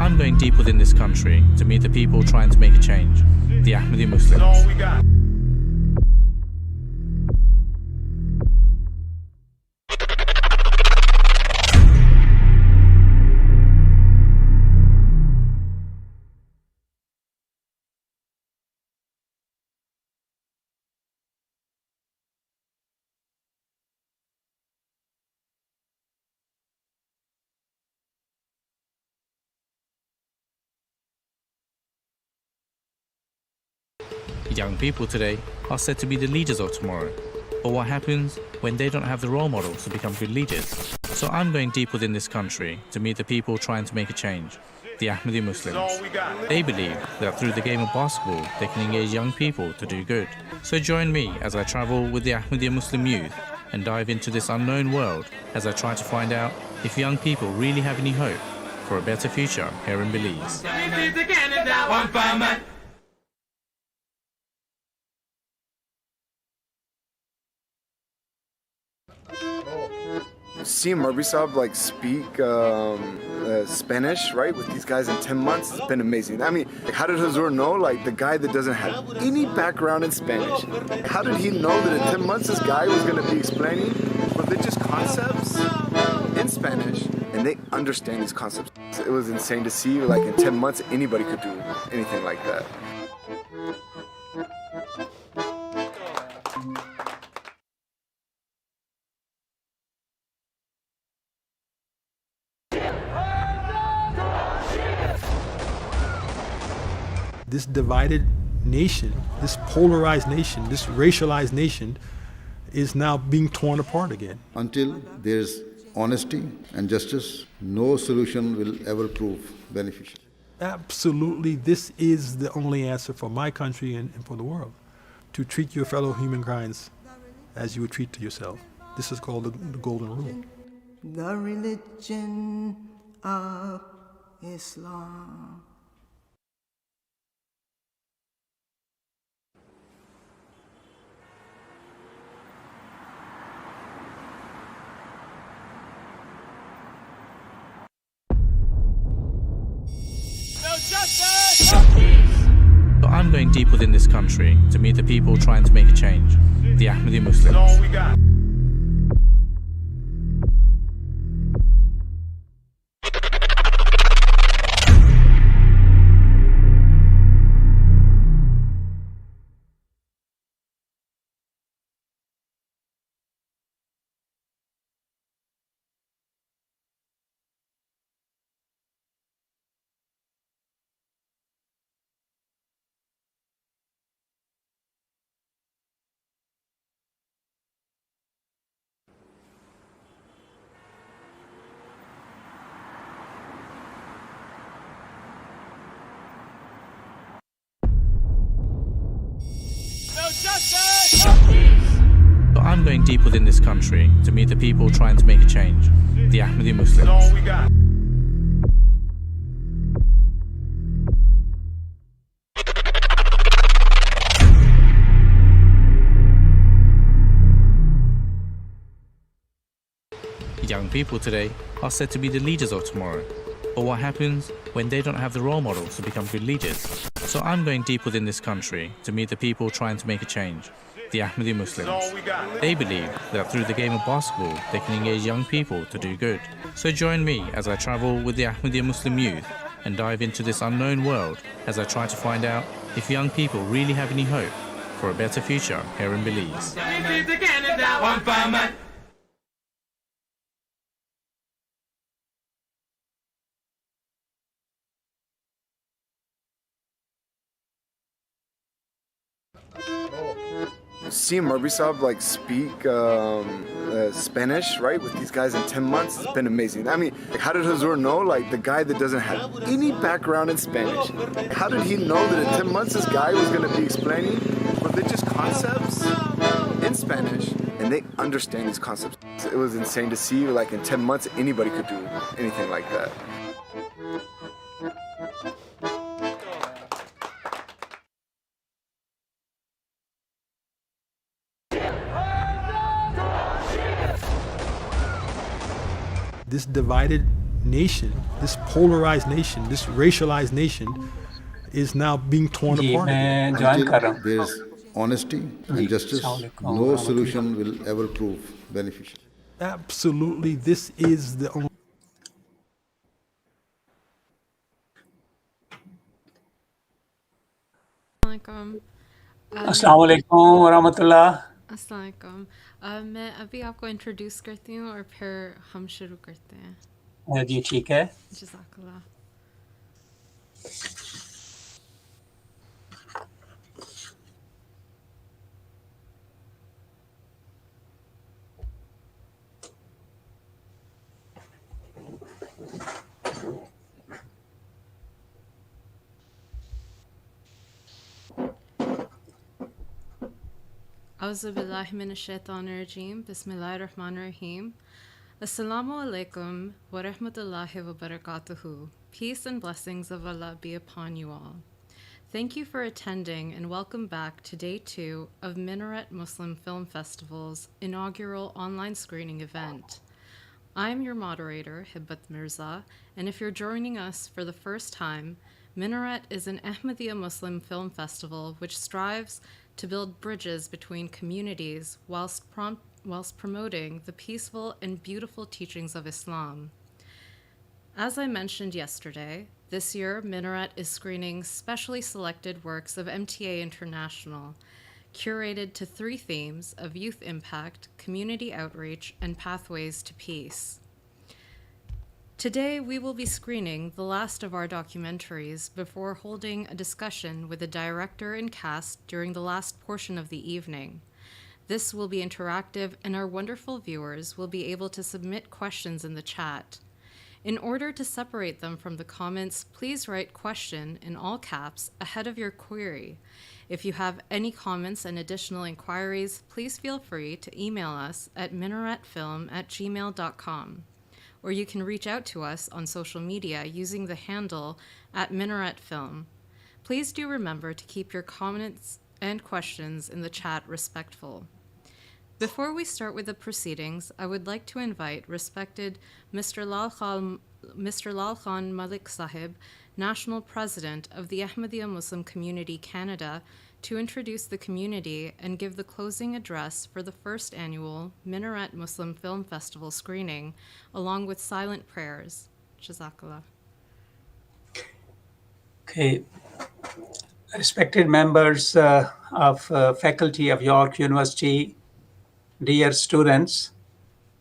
I'm going deep within this country to meet the people trying to make a change, the Ahmadi Muslims. Young people today are said to be the leaders of tomorrow. But what happens when they don't have the role models to become good leaders? So I'm going deep within this country to meet the people trying to make a change, the Ahmadi Muslims. They believe that through the game of basketball, they can engage young people to do good. So join me as I travel with the Ahmadi Muslim youth and dive into this unknown world as I try to find out if young people really have any hope for a better future here in Belize. Seeing Murby Saab speak Spanish, right, with these guys in 10 months, it's been amazing. I mean, how did Hazur know, the guy that doesn't have any background in Spanish, how did he know that in 10 months this guy was going to be explaining religious concepts in Spanish, and they understand these concepts? It was insane to see, in 10 months, anybody could do anything like that. This divided nation, this polarized nation, this racialized nation is now being torn apart again. Until there's honesty and justice, no solution will ever prove beneficial. Absolutely, this is the only answer for my country and for the world. To treat your fellow humankinds as you would treat to yourself. This is called the golden rule. The religion of Islam. But I'm going deep within this country to meet the people trying to make a change, the Ahmadi Muslims. But I'm going deep within this country to meet the people trying to make a change, the Ahmadi Muslims. Young people today are said to be the leaders of tomorrow. But what happens when they don't have the role models to become good leaders? So I'm going deep within this country to meet the people trying to make a change, the Ahmadi Muslims. They believe that through the game of basketball, they can engage young people to do good. So join me as I travel with the Ahmadi Muslim youth and dive into this unknown world as I try to find out if young people really have any hope for a better future here in Belize. Seeing Murby Saab speak Spanish, right, with these guys in 10 months, it's been amazing. I mean, how did Hazur know, the guy that doesn't have any background in Spanish, how did he know that in 10 months this guy was going to be explaining religious concepts in Spanish, and they understand these concepts? It was insane to see, in 10 months, anybody could do anything like that. This divided nation, this polarized nation, this racialized nation, is now being torn जी apart again. मैं join कर रहा Until there is honesty ji, and justice, अस्सलामुअलैकुम no वरहमतुल्लाह। solution will ever prove beneficial. Absolutely, this is the only. Assalamualaikum. अस्सलाम वालेकुम वरहमतुल्लाह। अस्सलामुअलैकुम। मैं अभी आपको इंट्रोड्यूस करती हूँ और फिर हम शुरू करते हैं। जी ठीक है। जज़ाकल्लाह। Auzu billahi minash shaitanir rajeem. Bismillahir rahmanir rahim. Assalamu alaikum wa rahmatullahi wa barakatuhu. Peace and blessings of Allah be upon you all. Thank you for attending and welcome back to day 2 of Minaret Muslim Film Festival's inaugural online screening event. I'm your moderator, Hibbat Mirza, and if you're joining us for the first time, Minaret is an Ahmadiyya Muslim Film Festival which strives to build bridges between communities whilst promoting the peaceful and beautiful teachings of Islam. As I mentioned yesterday, this year Minaret is screening specially selected works of MTA International, curated to 3 themes of youth impact, community outreach, and pathways to peace. Today, we will be screening the last of our documentaries before holding a discussion with the director and cast during the last portion of the evening. This will be interactive, and our wonderful viewers will be able to submit questions in the chat. In order to separate them from the comments, please write question in all caps ahead of your query. If you have any comments and additional inquiries, please feel free to email us at minaretfilm@gmail.com. Or you can reach out to us on social media using the handle @minaretfilm. Please do remember to keep your comments and questions in the chat respectful. Before we start with the proceedings, I would like to invite respected Mr. Lal Khan Malik Sahib, National President of the Ahmadiyya Muslim Community Canada, to introduce the community and give the closing address for the first annual Minaret Muslim Film Festival screening, along with silent prayers. Jazakallah. Okay. Respected members of faculty of York University, dear students,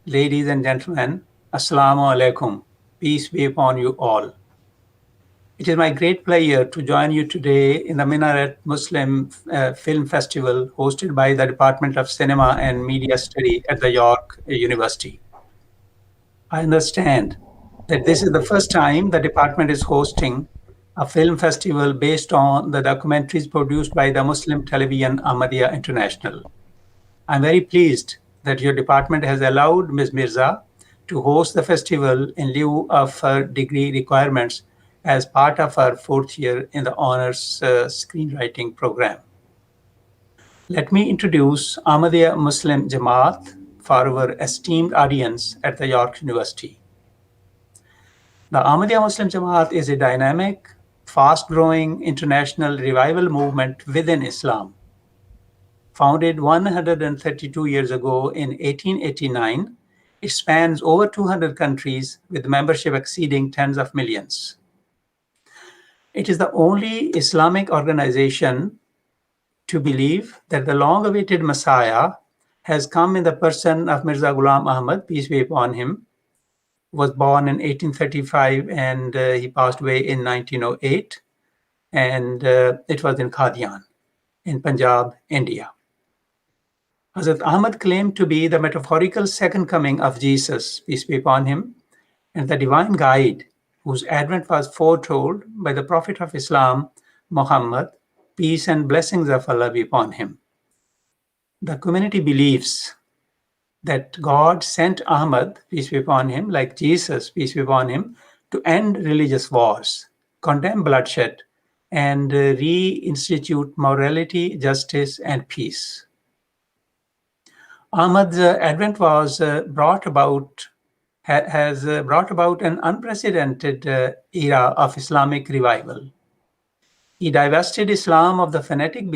ladies and gentlemen, Assalamu alaikum. Peace be upon you all. It is my great pleasure to join you today in the Minaret Muslim Film Festival hosted by the Department of Cinema and Media Study at the York University. I understand that this is the first time the department is hosting a film festival based on the documentaries produced by the Muslim television Ahmadiyya International. I'm very pleased that your department has allowed Ms. Mirza to host the festival in lieu of her degree requirements as part of her 4th year in the honors screenwriting program. Let me introduce Ahmadiyya Muslim Jamaat for our esteemed audience at the York University. The Ahmadiyya Muslim Jamaat is a dynamic, fast-growing international revival movement within Islam. Founded 132 years ago in 1889, it spans over 200 countries with membership exceeding tens of millions. It is the only Islamic organization to believe that the long-awaited Messiah has come in the person of Mirza Ghulam Ahmad, peace be upon him, was born in 1835 and he passed away in 1908, and it was in Qadian, in Punjab, India. Hazrat Ahmad claimed to be the metaphorical second coming of Jesus, peace be upon him, and the divine guide whose advent was foretold by the Prophet of Islam, Muhammad, peace and blessings of Allah be upon him. The community believes that God sent Ahmad, peace be upon him, like Jesus, peace be upon him, to end religious wars, condemn bloodshed, and reinstitute morality, justice, and peace. Ahmad's advent was brought about has brought about an unprecedented era of Islamic revival. He divested Islam of the fanatical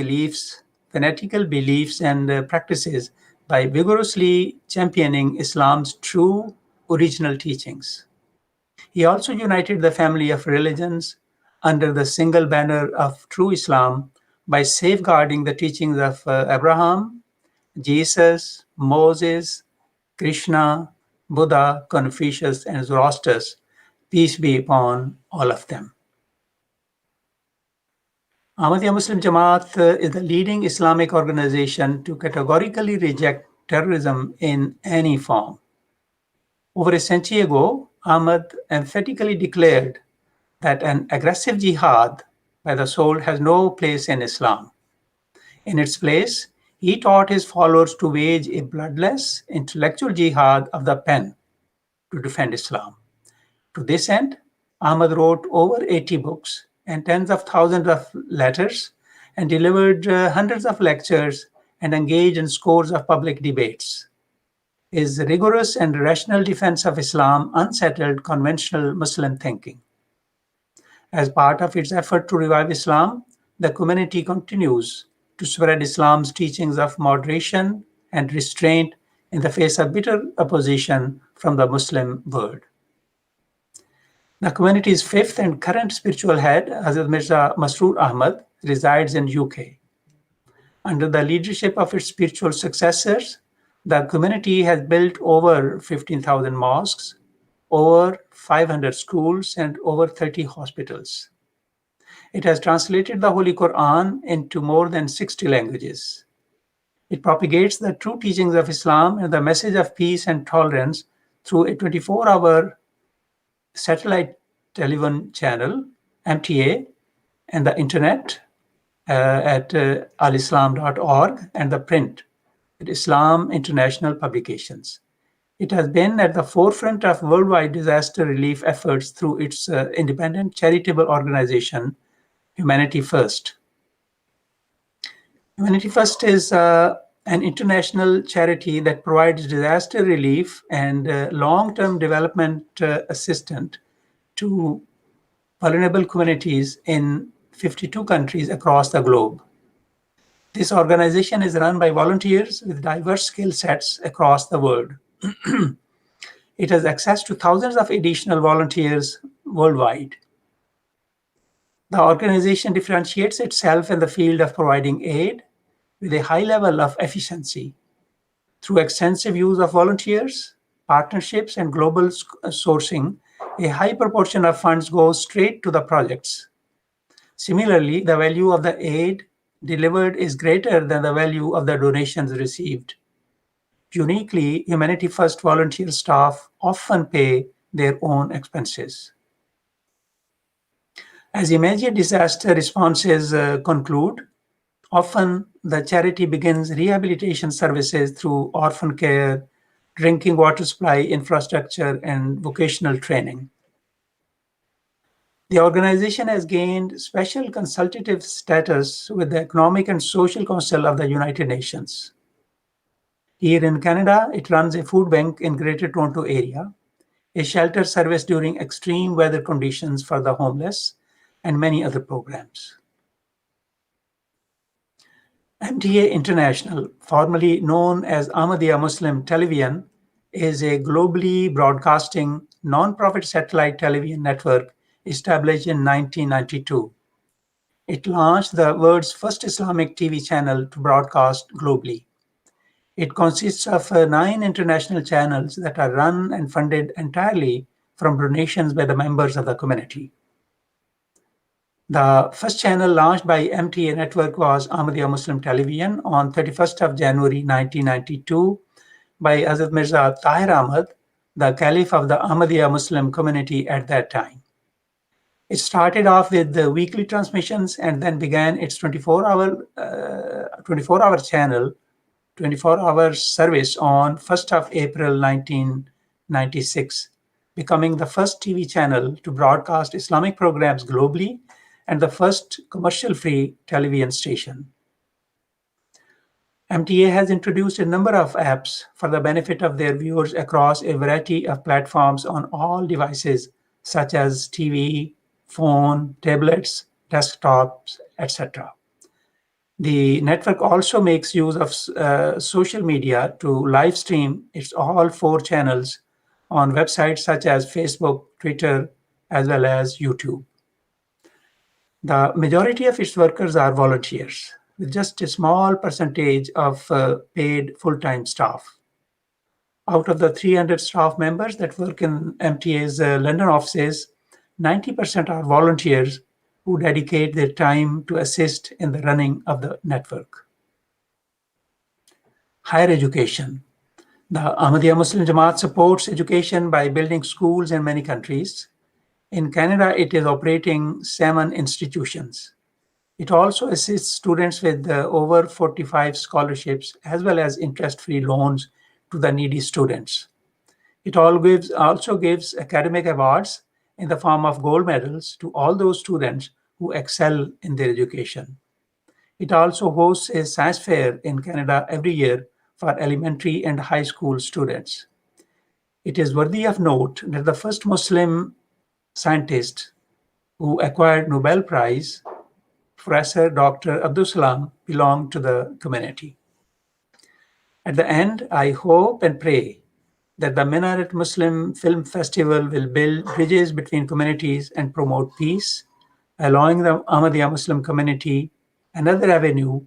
beliefs and practices by vigorously championing Islam's true original teachings. He also united the family of religions under the single banner of true Islam by safeguarding the teachings of Abraham, Jesus, Moses, Krishna, Buddha, Confucius, and Zoroaster, peace be upon all of them. Ahmadiyya Muslim Jamaat is the leading Islamic organization to categorically reject terrorism in any form. Over a century ago, Ahmad emphatically declared that an aggressive jihad by the sword has no place in Islam. In its place, he taught his followers to wage a bloodless intellectual jihad of the pen to defend Islam. To this end, Ahmad wrote over 80 books and tens of thousands of letters and delivered hundreds of lectures and engaged in scores of public debates. His rigorous and rational defense of Islam unsettled conventional Muslim thinking. As part of its effort to revive Islam, the community continues to spread Islam's teachings of moderation and restraint in the face of bitter opposition from the Muslim world. The community's fifth and current spiritual head, Hazrat Mirza Masroor Ahmad, resides in UK. Under the leadership of its spiritual successors, the community has built over 15,000 mosques, over 500 schools, and over 30 hospitals. It has translated the Holy Quran into more than 60 languages. It propagates the true teachings of Islam and the message of peace and tolerance through a 24-hour satellite television channel, MTA, and the internet at alislam.org, and the print at Islam International Publications. It has been at the forefront of worldwide disaster relief efforts through its independent charitable organization, Humanity First. Humanity First is an international charity that provides disaster relief and long-term development assistance to vulnerable communities in 52 countries across the globe. This organization is run by volunteers with diverse skill sets across the world. It has access to thousands of additional volunteers worldwide. The organization differentiates itself in the field of providing aid with a high level of efficiency. Through extensive use of volunteers, partnerships, and global sourcing, a high proportion of funds goes straight to the projects. Similarly, the value of the aid delivered is greater than the value of the donations received. Uniquely, Humanity First volunteer staff often pay their own expenses. As immediate disaster responses conclude, often the charity begins rehabilitation services through orphan care, drinking water supply infrastructure, and vocational training. The organization has gained special consultative status with the Economic and Social Council of the United Nations. Here in Canada, it runs a food bank in Greater Toronto Area, a shelter service during extreme weather conditions for the homeless, and many other programs. MTA International, formerly known as Ahmadiyya Muslim Television, is a globally broadcasting non-profit satellite television network established in 1992. It launched the world's first Islamic TV channel to broadcast globally. It consists of 9 international channels that are run and funded entirely from donations by the members of the community. The first channel launched by MTA Network was Ahmadiyya Muslim Television on 31st of January 1992 by Hazrat Mirza Tahir Ahmad, the Caliph of the Ahmadiyya Muslim community at that time. It started off with the weekly transmissions and then began its 24-hour channel, 24-hour service on 1st of April 1996, becoming the first TV channel to broadcast Islamic programs globally and the first commercial-free television station. MTA has introduced a number of apps for the benefit of their viewers across a variety of platforms on all devices, such as TV, phone, tablets, desktops, etc. The network also makes use of social media to live stream its all 4 channels on websites such as Facebook, Twitter, as well as YouTube. The majority of its workers are volunteers, with just a small percentage of paid full-time staff. Out of the 300 staff members that work in MTA's London offices, 90% are volunteers who dedicate their time to assist in the running of the network. Higher education. The Ahmadiyya Muslim Jamaat supports education by building schools in many countries. In Canada, it is operating 7 institutions. It also assists students with over 45 scholarships as well as interest-free loans to the needy students. It also gives academic awards in the form of gold medals to all those students who excel in their education. It also hosts a science fair in Canada every year for elementary and high school students. It is worthy of note that the first Muslim scientist who acquired Nobel Prize, Professor Dr. Abdul Salam, belonged to the community. At the end, I hope and pray that the Minaret Muslim Film Festival will build bridges between communities and promote peace, allowing the Ahmadiyya Muslim community another avenue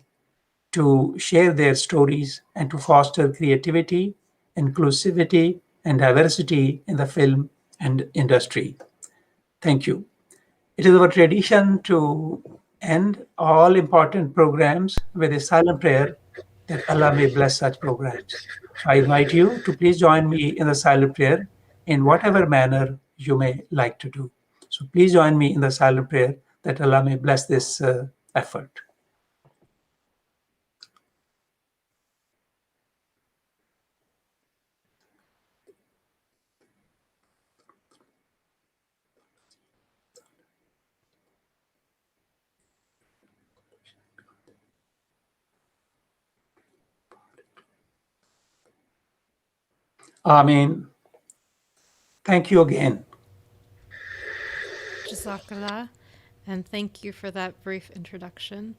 to share their stories and to foster creativity, inclusivity, and diversity in the film and industry. Thank you. It is our tradition to end all important programs with a silent prayer that Allah may bless such programs. I invite you to please join me in the silent prayer in whatever manner you may like to do. So please join me in the silent prayer that Allah may bless this effort. Ameen. Thank you again. Jazakallah, and thank you for that brief introduction.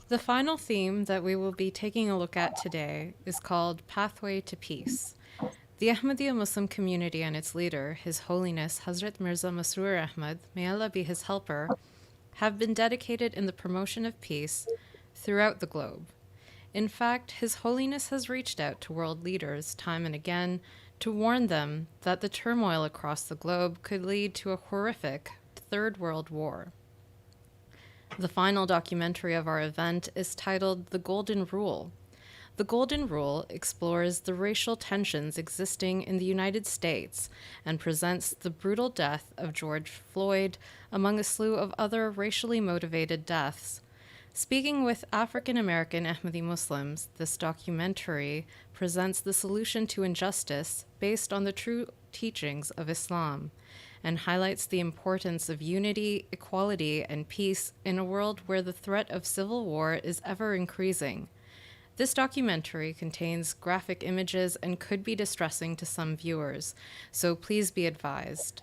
The final theme that we will be taking a look at today is called Pathway to Peace. The Ahmadiyya Muslim community and its leader, His Holiness Hazrat Mirza Masroor Ahmad, may Allah be his helper, have been dedicated in the promotion of peace throughout the globe. In fact, His Holiness has reached out to world leaders time and again to warn them that the turmoil across the globe could lead to a horrific Third World War. The final documentary of our event is titled The Golden Rule. The Golden Rule explores the racial tensions existing in the United States and presents the brutal death of George Floyd among a slew of other racially motivated deaths. Speaking with African American Ahmadi Muslims, this documentary presents the solution to injustice based on the true teachings of Islam and highlights the importance of unity, equality, and peace in a world where the threat of civil war is ever increasing. This documentary contains graphic images and could be distressing to some viewers, so please be advised.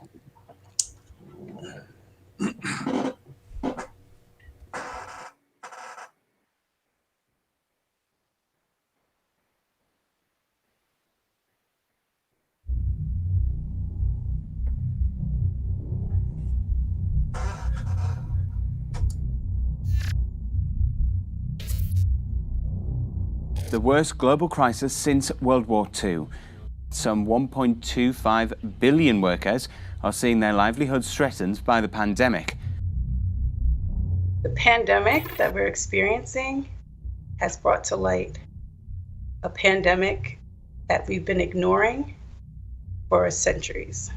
The worst global crisis since World War II. Some 1.25 billion workers are seeing their livelihoods threatened by the pandemic. The pandemic that we're experiencing has brought to light a pandemic that we've been ignoring for centuries.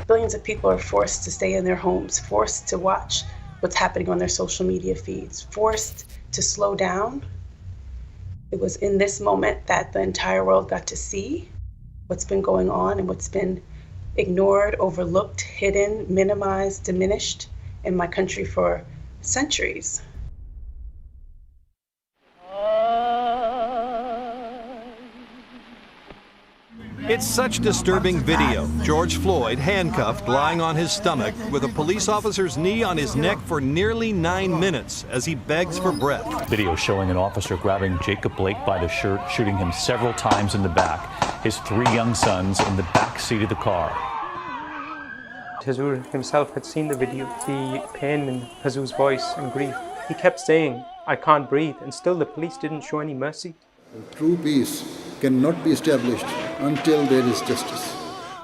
Billions of people are forced to stay in their homes, forced to watch what's happening on their social media feeds, forced to slow down. It was in this moment that the entire world got to see what's been going on and what's been ignored, overlooked, hidden, minimized, diminished in my country for centuries. It's such disturbing video. George Floyd handcuffed, lying on his stomach, with a police officer's knee on his neck for nearly 9 minutes as he begs for breath. Video showing an officer grabbing Jacob Blake by the shirt, shooting him several times in the back. His 3 young sons in the back seat of the car. Hazur himself had seen the video, the pain in Hazur's voice and grief. He kept saying, "I can't breathe," and still the police didn't show any mercy. True peace cannot be established until there is justice.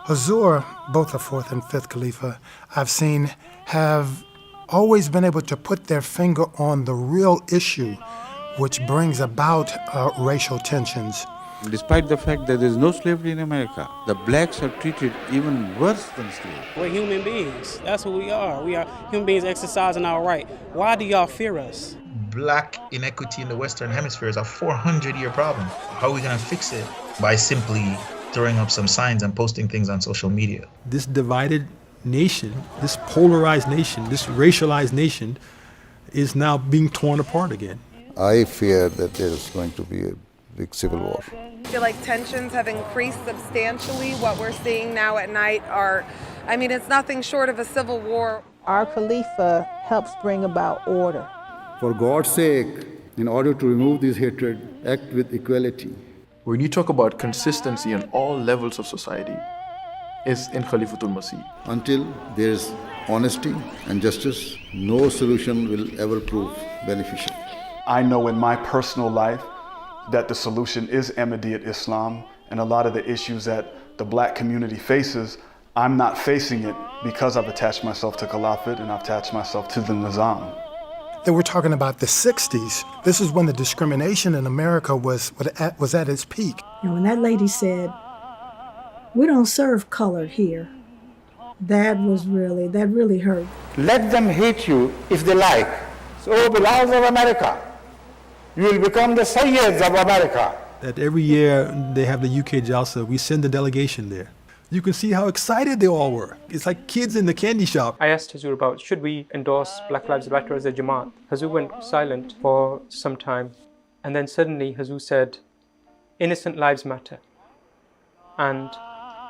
Hazur, both the 4th and 5th Khalifa, I've seen have always been able to put their finger on the real issue which brings about racial tensions. Despite the fact that there is no slavery in America, the blacks are treated even worse than slaves. We're human beings. That's who we are. We are human beings exercising our right. Why do y'all fear us? Black inequity in the Western Hemisphere is a 400-year problem. How are we going to fix it? By simply throwing up some signs and posting things on social media. This divided nation, this polarized nation, this racialized nation is now being torn apart again. I fear that there is going to be a big civil war. I feel like tensions have increased substantially. What we're seeing now at night it's nothing short of a civil war. Our Khalifa helps bring about order. For God's sake, in order to remove this hatred, act with equality. When you talk about consistency on all levels of society, is in Khalifatul Masih. Until there is honesty and justice, no solution will ever prove beneficial. I know in my personal life that the solution is Ahmadiyyat Islam, and a lot of the issues that the black community faces, I'm not facing it because I've attached myself to Caliphate and I've attached myself to the Nizam. They were talking about the 60s. This is when the discrimination in America was at its peak. And when that lady said, "We don't serve color here," that really hurt. Let them hate you if they like. So, Bilals of America, you will become the Sayyids of America. That every year they have the UK Jalsa, we send a delegation there. You can see how excited they all were. It's like kids in the candy shop. I asked Hazur about, should we endorse Black Lives Matter as a Jamaat? Hazur went silent for some time. And then suddenly Hazur said, innocent lives matter. And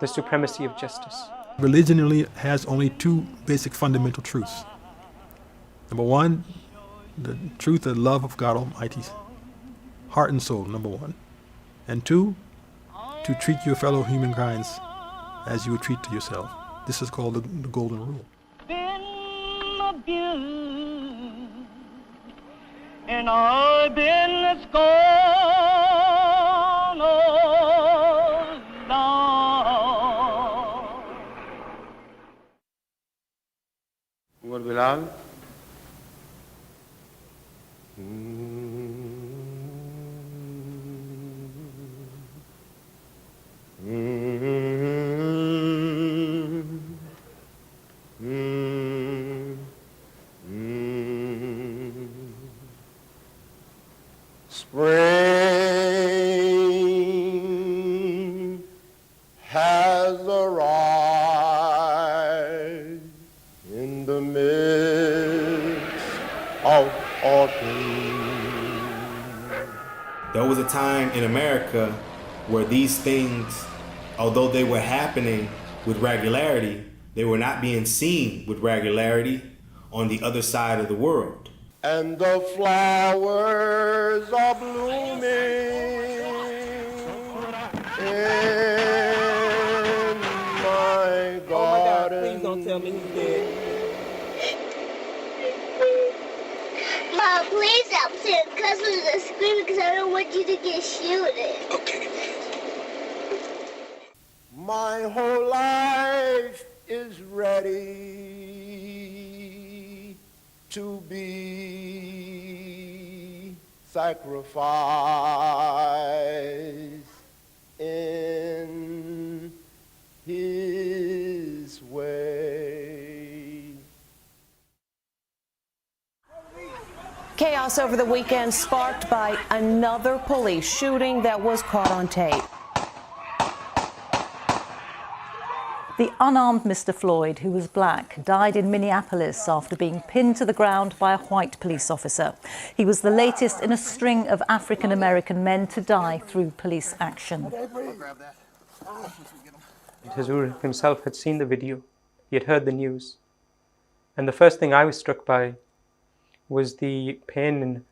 the supremacy of justice. Religion only has only 2 basic fundamental truths. Number 1, the truth and love of God Almighty. Heart and soul, number 1. And 2, to treat your fellow humankinds as you would treat to yourself. This is called the golden rule. And I've been scorned all down. Umar Bilal. Spring has arrived in the midst of autumn. There was a time in America where these things, although they were happening with regularity, they were not being seen with regularity on the other side of the world. And the flowers are blooming in my garden. Oh my God, please don't tell me he's dead. Mom, please stop saying cuss words and screaming because I don't want you to get shielded. Okay. My whole life is ready to be sacrificed in His way. Chaos over the weekend sparked by another police shooting that was caught on tape. The unarmed Mr. Floyd, who was black, died in Minneapolis after being pinned to the ground by a white police officer. He was the latest in a string of African-American men to die through police action. Hazur himself had seen the video. He had heard the news. And the first thing I was struck by was the pain in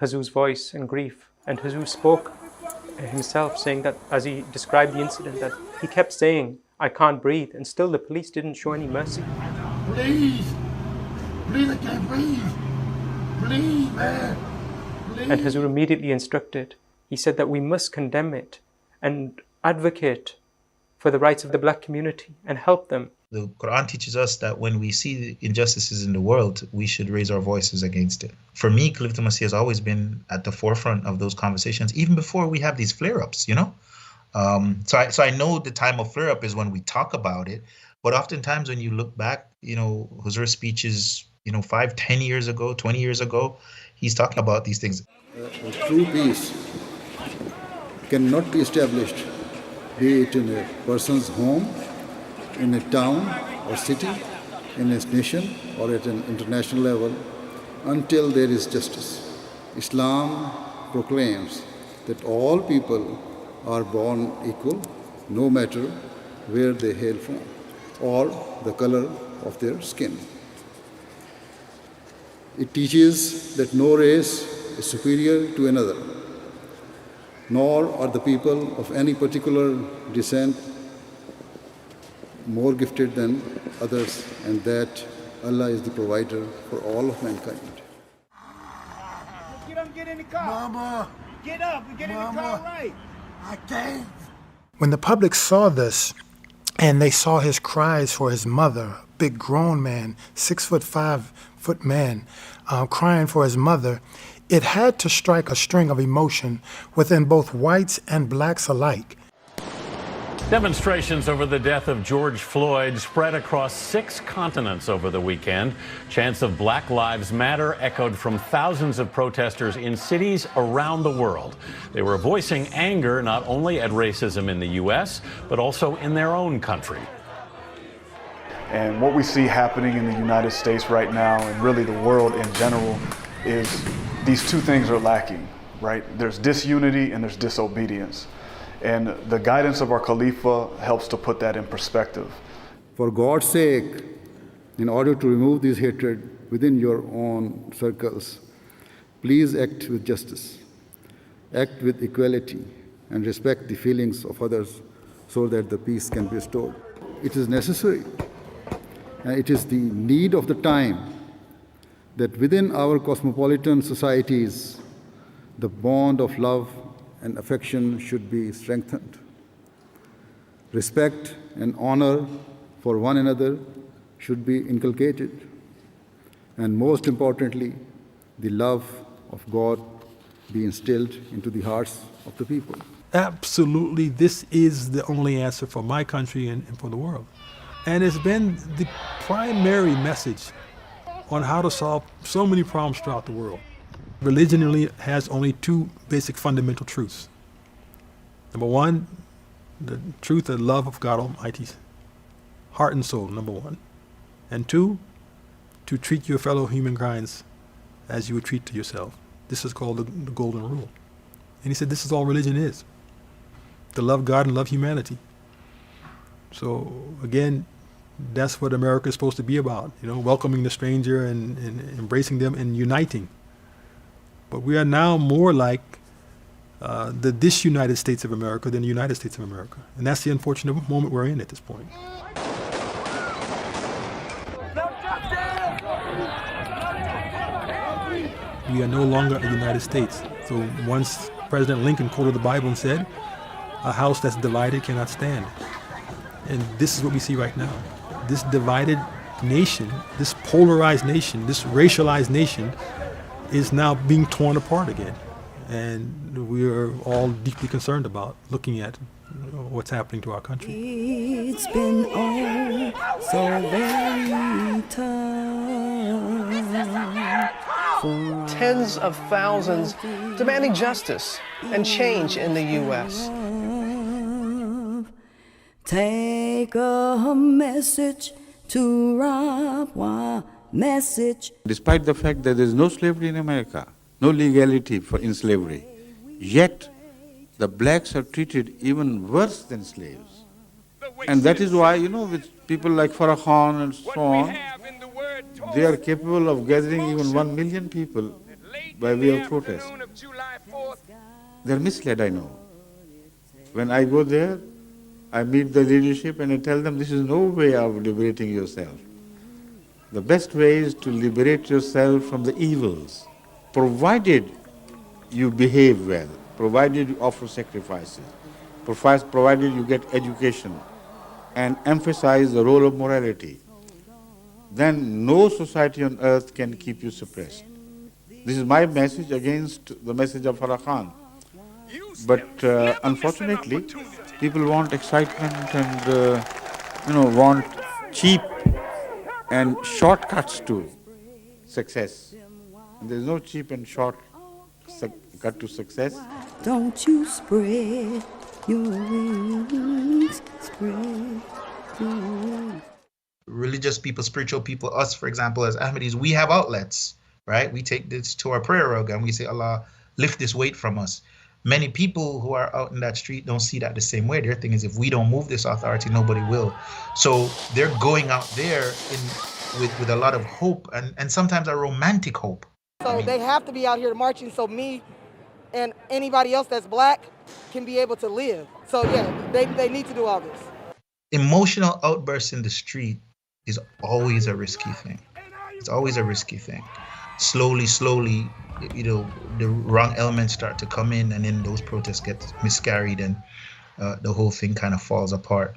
Hazur's voice and grief. And Hazur spoke himself, saying that, as he described the incident, that he kept saying, "I can't breathe," and still the police didn't show any mercy. Please, I can't breathe. Please, man. Please. And Hazur immediately instructed. He said that we must condemn it and advocate for the rights of the black community and help them. The Quran teaches us that when we see injustices in the world, we should raise our voices against it. For me, Khalifatul Masih has always been at the forefront of those conversations, even before we have these flare-ups, you know? So I know the time of flare-up is when we talk about it, but oftentimes when you look back, you know, Huzur's speeches, 5, 10 years ago, 20 years ago, he's talking about these things. True peace cannot be established, be it in a person's home, in a town or city, in a nation or at an international level, until there is justice. Islam proclaims that all people are born equal, no matter where they hail from or the color of their skin. It teaches that no race is superior to another, nor are the people of any particular descent more gifted than others, and that Allah is the provider for all of mankind. Get in the car. Mama. Get up and get in the car right. I can't. When the public saw this and they saw his cries for his mother, a big grown man, 6'5" man, crying for his mother, it had to strike a string of emotion within both whites and blacks alike. Demonstrations over the death of George Floyd spread across 6 continents over the weekend. Chants of Black Lives Matter echoed from thousands of protesters in cities around the world. They were voicing anger not only at racism in the U.S., but also in their own country. And what we see happening in the United States right now, and really the world in general, is these two things are lacking, right? There's disunity and there's disobedience. And the guidance of our Khalifa helps to put that in perspective. For God's sake, in order to remove this hatred within your own circles, please act with justice, act with equality, and respect the feelings of others so that the peace can be restored. It is necessary, and it is the need of the time that within our cosmopolitan societies, the bond of love and affection should be strengthened. Respect and honor for one another should be inculcated. And most importantly, the love of God be instilled into the hearts of the people. Absolutely, this is the only answer for my country and for the world. And it's been the primary message on how to solve so many problems throughout the world. Religion really has only 2 basic fundamental truths. Number 1, the truth and love of God Almighty, heart and soul, number 1. And 2, to treat your fellow humankinds as you would treat to yourself. This is called the golden rule. And he said this is all religion is, to love God and love humanity. So again, that's what America is supposed to be about, welcoming the stranger and embracing them and uniting. But we are now more like the disunited States of America than the United States of America. And that's the unfortunate moment we're in at this point. We are no longer a United States. So once President Lincoln quoted the Bible and said, "A house that's divided cannot stand." And this is what we see right now. This divided nation, this polarized nation, this racialized nation is now being torn apart again. And we are all deeply concerned about looking at what's happening to our country. It's been oh so very tough. Tens of thousands demanding justice and change in the U.S. Take a message to Rawa, message. Despite the fact that there is no slavery in America, no legality in slavery, yet the blacks are treated even worse than slaves. And that is why, with people like Farrakhan and so on, they are capable of gathering even 1 million people by way of protest. They're misled, I know. When I go there, I meet the leadership and I tell them this is no way of liberating yourself. The best way is to liberate yourself from the evils, provided you behave well, provided you offer sacrifices, provided you get education and emphasize the role of morality. Then no society on earth can keep you suppressed. This is my message against the message of Farrakhan. But unfortunately, people want excitement and want cheap and shortcuts to success. And there's no cheap and short cut to success. Don't you spread your wings, spread your wings. Religious people, spiritual people, us, for example, as Ahmadis, we have outlets, right? We take this to our prayer rug and we say, Allah, lift this weight from us. Many people who are out in that street don't see that the same way. Their thing is, if we don't move this authority, nobody will. So they're going out there with a lot of hope and sometimes a romantic hope. So they have to be out here marching so me and anybody else that's black can be able to live. So yeah, they need to do all this. Emotional outbursts in the street is always a risky thing. It's always a risky thing. Slowly, the wrong elements start to come in and then those protests get miscarried and the whole thing kind of falls apart.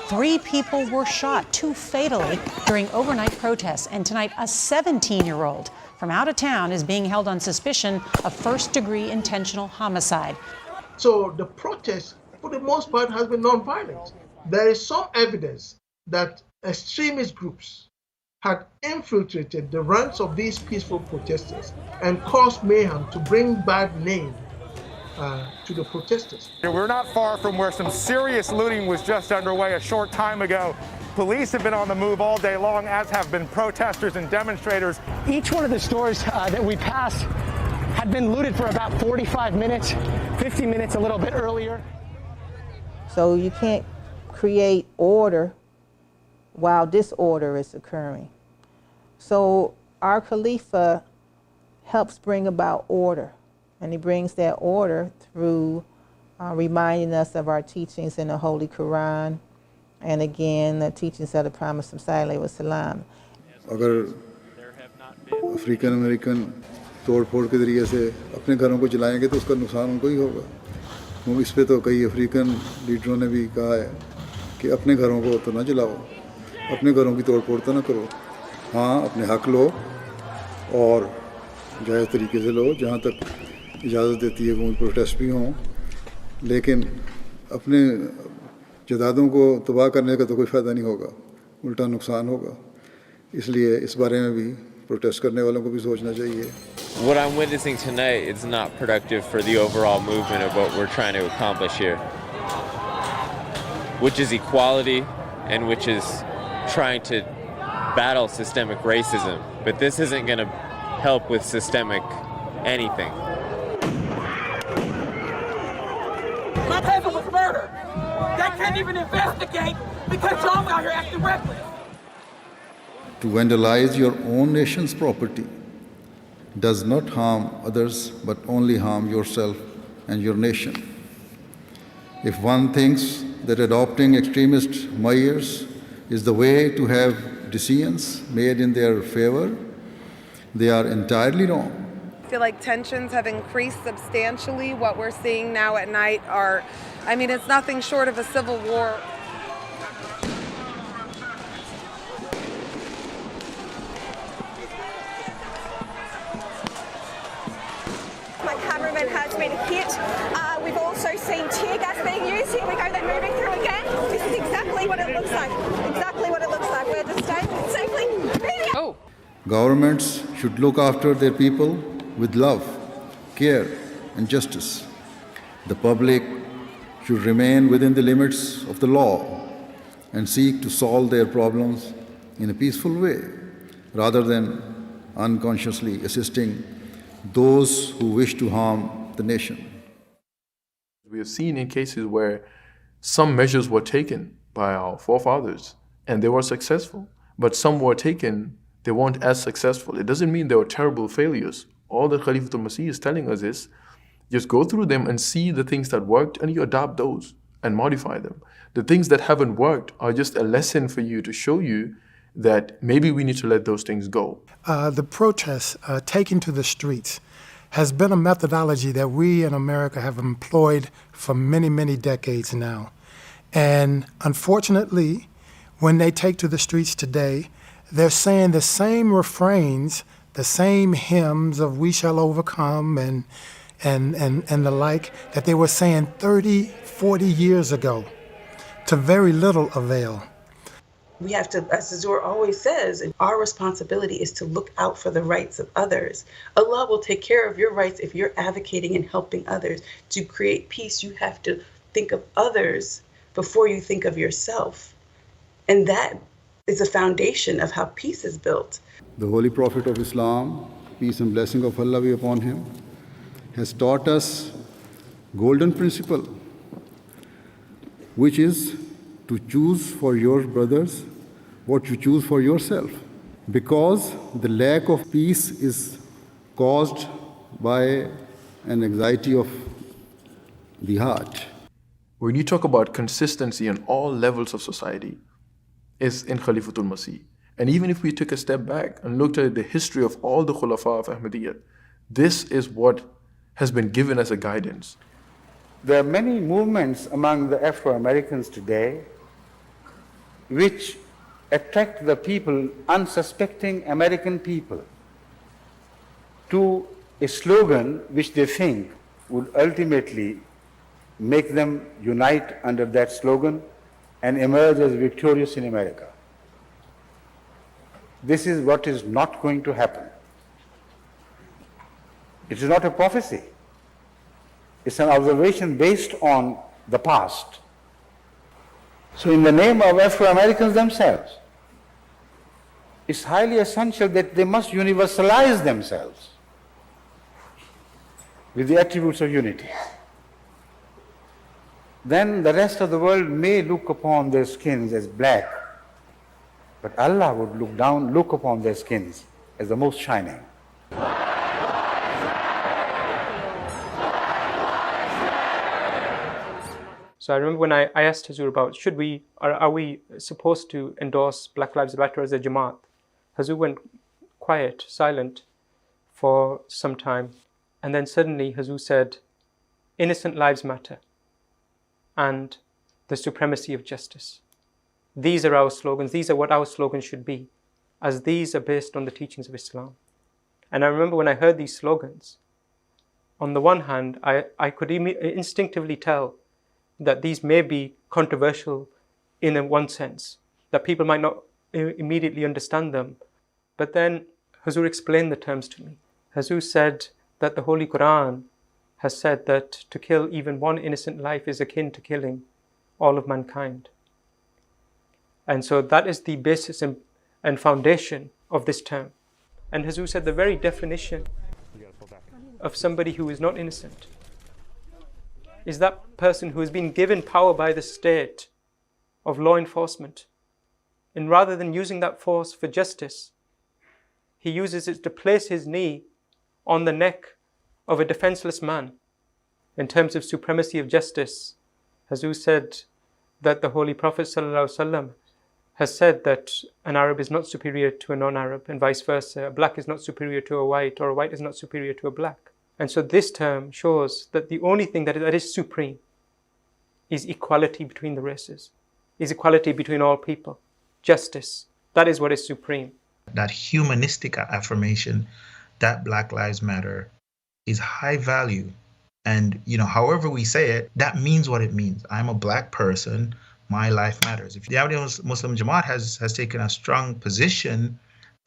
3 people were shot, 2 fatally, during overnight protests. And tonight, a 17-year-old from out of town is being held on suspicion of first-degree intentional homicide. So the protest, for the most part, has been non-violent. There is some evidence that extremist groups had infiltrated the ranks of these peaceful protesters and caused mayhem to bring bad name to the protesters. We're not far from where some serious looting was just underway a short time ago. Police have been on the move all day long, as have been protesters and demonstrators. Each one of the stores that we passed had been looted for about 45 minutes, 50 minutes a little bit earlier. So you can't create order while disorder is occurring. So our Khalifa helps bring about order, and he brings that order through reminding us of our teachings in the Holy Quran, and again, the teachings of the Prophet sallallahu alaihi wasallam. अगर African American तोड़ फोड़ के ज़रिए से अपने घरों को जलाएंगे तो उसका नुकसान उनको ही होगा। इस पे तो कई अफ्रीकन लीडरों ने भी कहा है कि अपने घरों को तो ना जलाओ, अपने घरों की तोड़ फोड़ तो ना करो। हाँ, अपने हक लो और जायज़ तरीके से लो, जहाँ तक इजाज़त देती है वो प्रोटेस्ट भी हों, लेकिन अपने जदादों को तबाह करने का तो कोई फ़ायदा नहीं होगा, उल्टा नुकसान होगा। इसलिए इस बारे में भी प्रोटेस्ट करने वालों को भी सोचना चाहिए। What I'm witnessing tonight is not productive for the overall movement of what we're trying to accomplish here, which is equality and which is trying to battle systemic racism. But this isn't going to help with systemic anything. My cousin was murdered. They can't even investigate because y'all out here acting reckless. To vandalize your own nation's property does not harm others but only harm yourself and your nation. If one thinks that adopting extremist measures is the way to have decisions made in their favor, they are entirely wrong. I feel like tensions have increased substantially. What we're seeing now at night it's nothing short of a civil war. My cameraman has been hit. We've also seen tear gas being used. Here we go, they're moving through again. This is exactly what it looks like. Exactly what it looks like. We're just staying safely. Oh. Governments should look after their people with love, care, and justice. The public should remain within the limits of the law and seek to solve their problems in a peaceful way, rather than unconsciously assisting those who wish to harm the nation. We have seen in cases where some measures were taken by our forefathers and they were successful, but some were taken, they weren't as successful. It doesn't mean they were terrible failures. All that Khalifatul Masih is telling us is, just go through them and see the things that worked and you adopt those and modify them. The things that haven't worked are just a lesson for you to show you that maybe we need to let those things go. The protests taken to the streets has been a methodology that we in America have employed for many, many decades now. And unfortunately, when they take to the streets today, they're saying the same refrains, the same hymns of "We shall overcome" and the like that they were saying 30, 40 years ago, to very little avail. We have to, as Azur always says, our responsibility is to look out for the rights of others. Allah will take care of your rights if you're advocating and helping others. To create peace, you have to think of others before you think of yourself. And that is the foundation of how peace is built. The Holy Prophet of Islam, peace and blessing of Allah be upon him, has taught us golden principle, which is to choose for your brothers what you choose for yourself. Because the lack of peace is caused by an anxiety of the heart. When you talk about consistency on all levels of society, it's in Khalifatul Masih. And even if we took a step back and looked at the history of all the Khulafa of Ahmadiyyat, this is what has been given as a guidance. There are many movements among the Afro-Americans today which attract the people, unsuspecting American people, to a slogan which they think would ultimately make them unite under that slogan and emerge as victorious in America. This is what is not going to happen. It is not a prophecy. It's an observation based on the past. So in the name of Afro-Americans themselves, it's highly essential that they must universalize themselves with the attributes of unity. Then the rest of the world may look upon their skins as black, but Allah would look upon their skins as the most shining. So I remember when I asked Hazur about are we supposed to endorse Black Lives Matter as a Jamaat? Hazur went quiet, silent for some time, and then suddenly Hazur said, "Innocent lives matter and the supremacy of justice. These are our slogans, these are what our slogans should be, as these are based on the teachings of Islam." And I remember when I heard these slogans, on the one hand, I could instinctively tell that these may be controversial in one sense, that people might not immediately understand them. But then Hazur explained the terms to me. Hazur said that the Holy Quran has said that to kill even one innocent life is akin to killing all of mankind. And so that is the basis and foundation of this term. And Hazur said the very definition of somebody who is not innocent is that person who has been given power by the state of law enforcement. And rather than using that force for justice, he uses it to place his knee on the neck of a defenseless man. In terms of supremacy of justice, Hazur said that the Holy Prophet ﷺ has said that an Arab is not superior to a non-Arab, and vice versa. A black is not superior to a white, or a white is not superior to a black. And so this term shows that the only thing that is supreme is equality between the races, is equality between all people, justice. That is what is supreme. That humanistic affirmation that Black Lives Matter is high value. And, however we say it, that means what it means. I'm a black person, my life matters. If the Ahmadiyya Muslim Jamaat has taken a strong position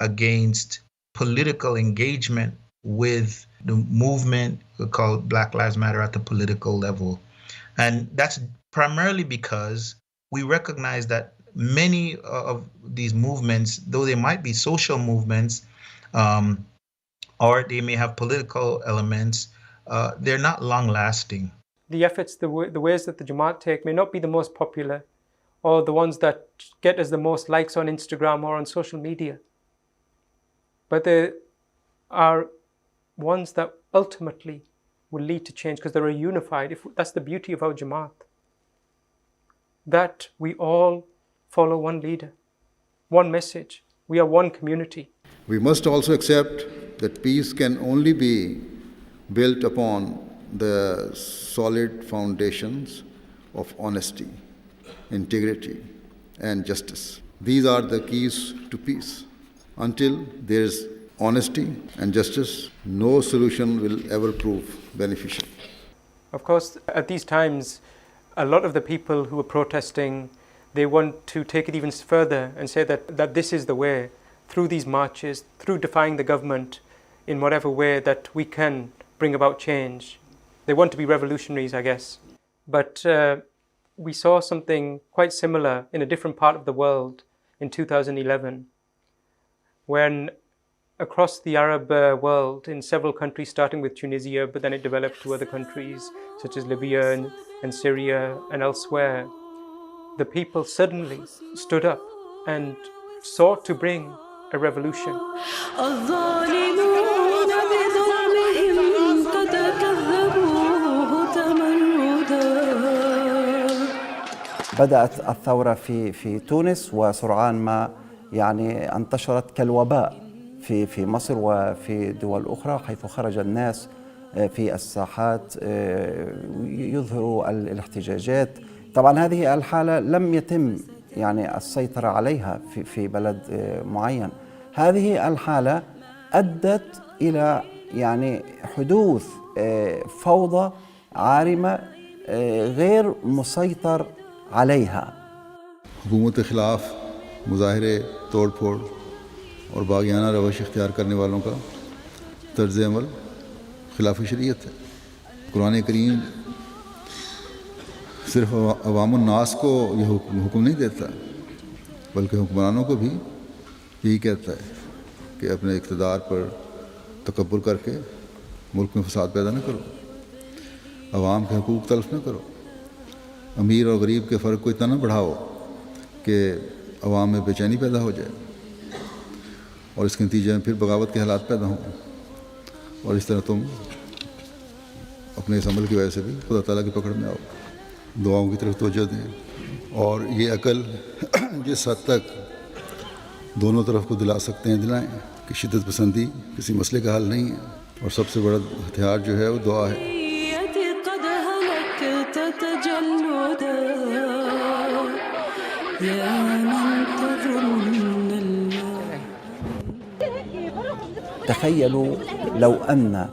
against political engagement with the movement called Black Lives Matter at the political level, And that's primarily because we recognize that many of these movements, though they might be social movements, or they may have political elements, they're not long-lasting. The efforts, the ways that the Jamaat take may not be the most popular or the ones that get us the most likes on Instagram or on social media. But they are ones that ultimately will lead to change because they're unified. That's the beauty of our Jamaat. That we all follow one leader, one message. We are one community. We must also accept that peace can only be built upon the solid foundations of honesty, integrity, and justice. These are the keys to peace. Until there is honesty and justice, no solution will ever prove beneficial. Of course, at these times, a lot of the people who are protesting, they want to take it even further and say that this is the way, through these marches, through defying the government in whatever way that we can bring about change. They want to be revolutionaries, I guess. But we saw something quite similar in a different part of the world in 2011, when across the Arab world, in several countries, starting with Tunisia, but then it developed to other countries such as Libya and Syria and elsewhere, the people suddenly stood up and sought to bring a revolution. بدأت الثورة في تونس وسرعان ما يعني انتشرت كالوباء في مصر وفي دول أخرى، حيث خرج الناس في الساحات يظهروا الاحتجاجات. طبعا هذه الحالة لم يتم يعني السيطرة عليها في بلد معين. هذه الحالة أدت إلى يعني حدوث فوضى عارمة غير مسيطر عليها. हुकूमत के खिलाफ मुजाहरे, तोड़ फोड़ और बागियाना रवश इख्तियार करने वालों का तर्ज अमल खिलाफ शरीयत है। कुरान करीम सिर्फ अवाम नास को यह हुक्म नहीं देता, बल्कि हुक्मरानों को भी यही कहता है कि अपने इक़्तिदार पर तकब्बुर करके मुल्क में फसाद पैदा न करो, अवाम के हकूक़ तल्फ़ न करो, अमीर और गरीब के फ़र्क को इतना न बढ़ाओ कि अवाम में बेचैनी पैदा हो जाए और इसके नतीजे में फिर बगावत के हालात पैदा हों, और इस तरह तुम अपने इस अमल की वजह से भी खुदा ताला की पकड़ में आओ। दुआओं की तरफ तवज्जो दें, और ये अकल जिस हद तक दोनों तरफ को दिला सकते हैं दिलाएं कि शिद्दत पसंदी किसी मसले का हल नहीं है, और सबसे बड़ा हथियार जो है वो दुआ है। تخيلوا لو أن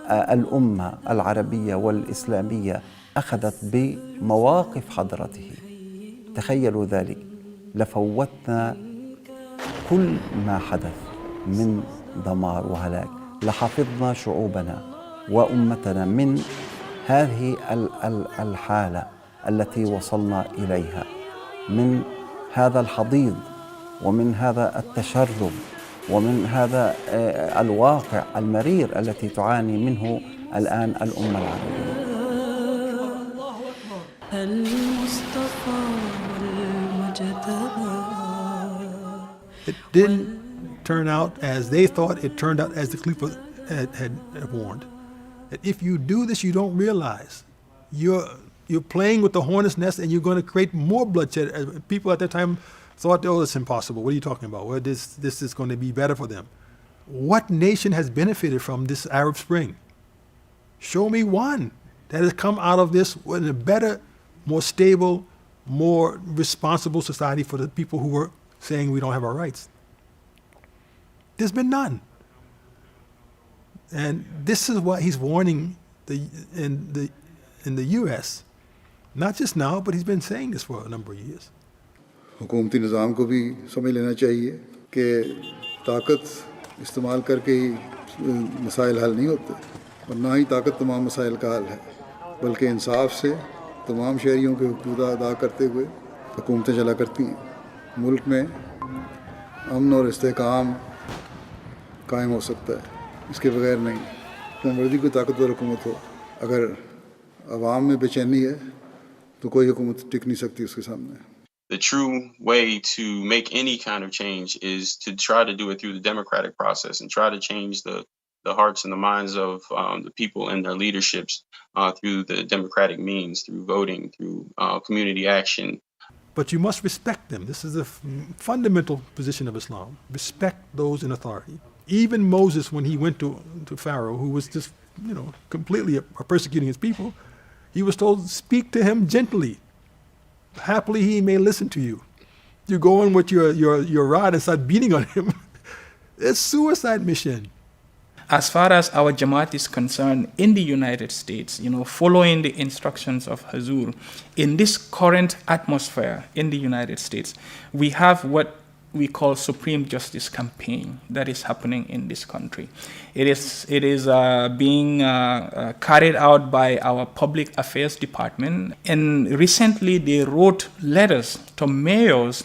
الأمة العربية والإسلامية أخذت بمواقف حضرته، تخيلوا ذلك، لفوتنا كل ما حدث من دمار وهلاك، لحفظنا شعوبنا وأمتنا من هذه الحالة التي وصلنا إليها، من هذا الحضيض ومن هذا التشرذم ومن هذا الواقع المرير التي تعاني منه الآن الأمة العربية. It didn't turn out as they thought, it turned out as the Khalifa had warned. That if you do this, you don't realize you're playing with the hornet's nest and you're going to create more bloodshed. People at that time thought, oh, it's impossible. What are you talking about? Well, this is going to be better for them. What nation has benefited from this Arab Spring? Show me one that has come out of this in a better, more stable, more responsible society for the people who were saying we don't have our rights. There's been none. And this is why he's warning in the U.S., not just now, but he's been saying this for a number of years. हुकूमती निज़ाम को भी समझ लेना चाहिए कि ताकत इस्तेमाल करके ही मसाइल हल नहीं होते, और ना ही ताकत तमाम मसाइल का हल है। बल्कि इंसाफ से तमाम शहरियों के हुकूक अदा करते हुए हुकूमतें चला करती हैं। मुल्क में अमन और इस्तेहकाम कायम हो सकता है, इसके बगैर नहीं। तो मर्जी कोई ताकतवर हुकूमत हो, अगर अवाम में बेचैनी है तो कोई हुकूमत टिक नहीं सकती उसके सामने। The true way to make any kind of change is to try to do it through the democratic process and try to change the hearts and the minds of the people and their leaderships through the democratic means, through voting, through community action. But you must respect them. This is the fundamental position of Islam. Respect those in authority. Even Moses, when he went to Pharaoh, who was just, completely persecuting his people, he was told, speak to him gently. Happily he may listen to you. You go in with your rod and start beating on him. It's suicide mission. As far as our Jamaat is concerned, in the United States, following the instructions of Hazur, in this current atmosphere in the United States, we have what we call Supreme Justice campaign that is happening in this country. It is being carried out by our Public Affairs Department, and recently they wrote letters to mayors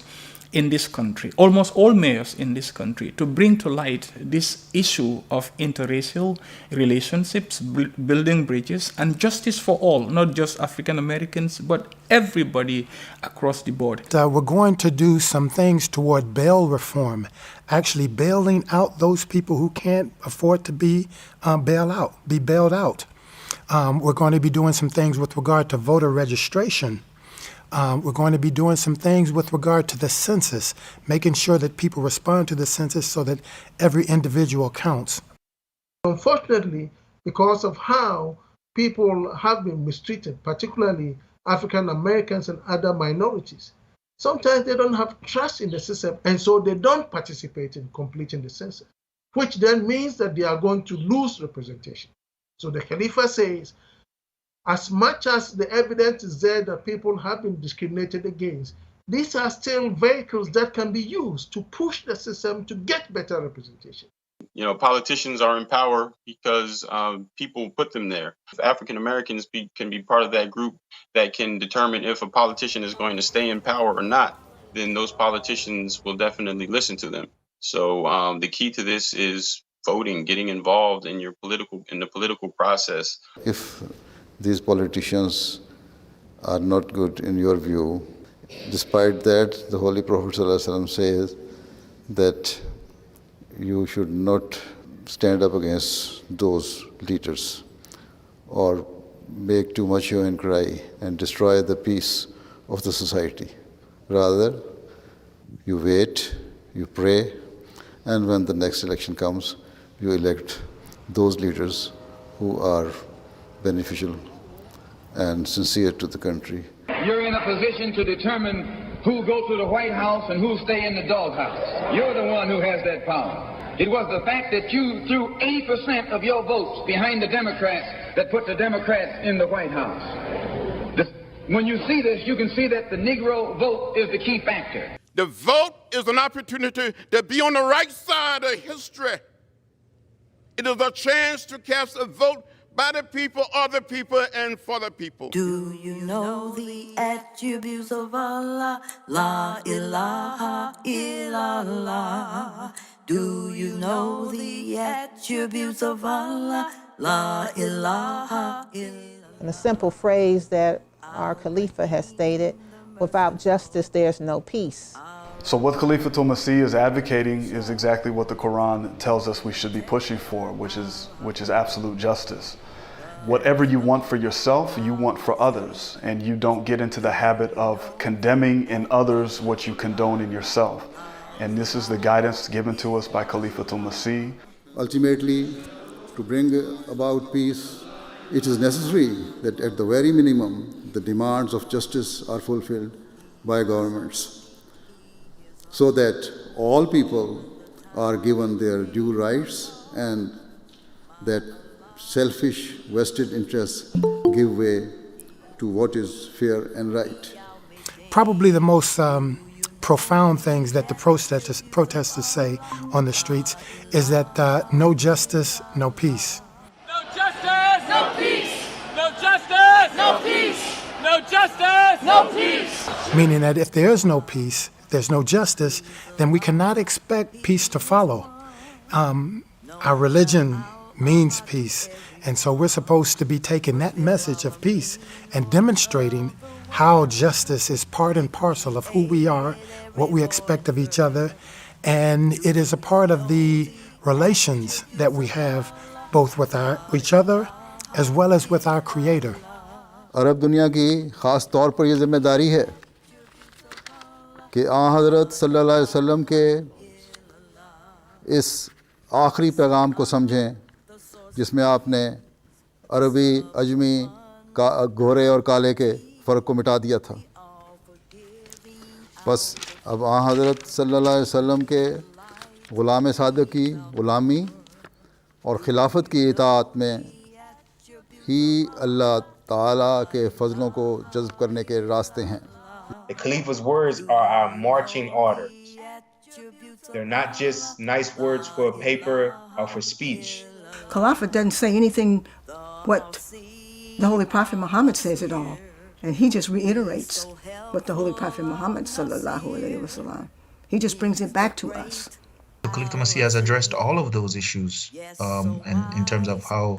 in this country, almost all mayors in this country, to bring to light this issue of interracial relationships, building bridges, and justice for all, not just African Americans, but everybody across the board. We're going to do some things toward bail reform, actually bailing out those people who can't afford to be bailed out. We're going to be doing some things with regard to voter registration. We're going to be doing some things with regard to the census, making sure that people respond to the census so that every individual counts. Unfortunately, because of how people have been mistreated, particularly African Americans and other minorities, sometimes they don't have trust in the system, and so they don't participate in completing the census, which then means that they are going to lose representation. So the Khalifa says, as much as the evidence is there that people have been discriminated against, these are still vehicles that can be used to push the system to get better representation. Politicians are in power because people put them there. If African Americans can be part of that group that can determine if a politician is going to stay in power or not, then those politicians will definitely listen to them. So the key to this is voting, getting involved in the political process. If these politicians are not good in your view, despite that, the Holy Prophet ﷺ says that you should not stand up against those leaders or make too much hue and cry and destroy the peace of the society. Rather, you wait, you pray, and when the next election comes, you elect those leaders who are beneficial and sincere to the country. You're in a position to determine who go to the White House and who stay in the doghouse. You're the one who has that power. It was the fact that you threw 80% of your votes behind the Democrats that put the Democrats in the White House. When you see this, you can see that the Negro vote is the key factor. The vote is an opportunity to be on the right side of history. It is a chance to cast a vote by the people, of the people, and for the people. Do you know the attributes of Allah? La ilaha illallah. Do you know the attributes of Allah? La ilaha illallah. And a simple phrase that our Khalifa has stated, without justice, there's no peace. So what Khalifatul Masih is advocating is exactly what the Quran tells us we should be pushing for, which is absolute justice. Whatever you want for yourself, you want for others, and you don't get into the habit of condemning in others what you condone in yourself. And this is the guidance given to us by Khalifatul Masih. Ultimately, to bring about peace, it is necessary that at the very minimum, the demands of justice are fulfilled by governments, so that all people are given their due rights and that selfish vested interests give way to what is fair and right. Probably the most profound things that the protesters say on the streets is that no justice, no peace. No justice, no peace. No justice, No justice, no peace. Meaning that if there is no peace, there's no justice, then we cannot expect peace to follow. Our religion means peace, and so we're supposed to be taking that message of peace and demonstrating how justice is part and parcel of who we are, what we expect of each other, and it is a part of the relations that we have both with each other as well as with our Creator. अरब दुनिया की ख़ास तौर पर यह ज़िम्मेदारी है कि हज़रत सल्लल्लाहु अलैहि वसल्लम के इस आखिरी पैगाम को समझें जिसमें आपने अरबी अजमी का गोरे और काले के फ़र्क को मिटा दिया था। बस अब हज़रत सल्लल्लाहु अलैहि वसल्लम के ग़ुलाम सादिक़ की ग़ुलामी और खिलाफत की इताअत में ही अल्लाह ताला के फ़ज़लों को जज़्ब करने के रास्ते हैं। The Khalifa's words are our marching orders. They're not just nice words for paper or for speech. Khalifa doesn't say anything what the Holy Prophet Muhammad says at all. And he just reiterates what the Holy Prophet Muhammad sallallahu alaihi wasallam. He just brings it back to us. The Khalifa Masih has addressed all of those issues, and in terms of how,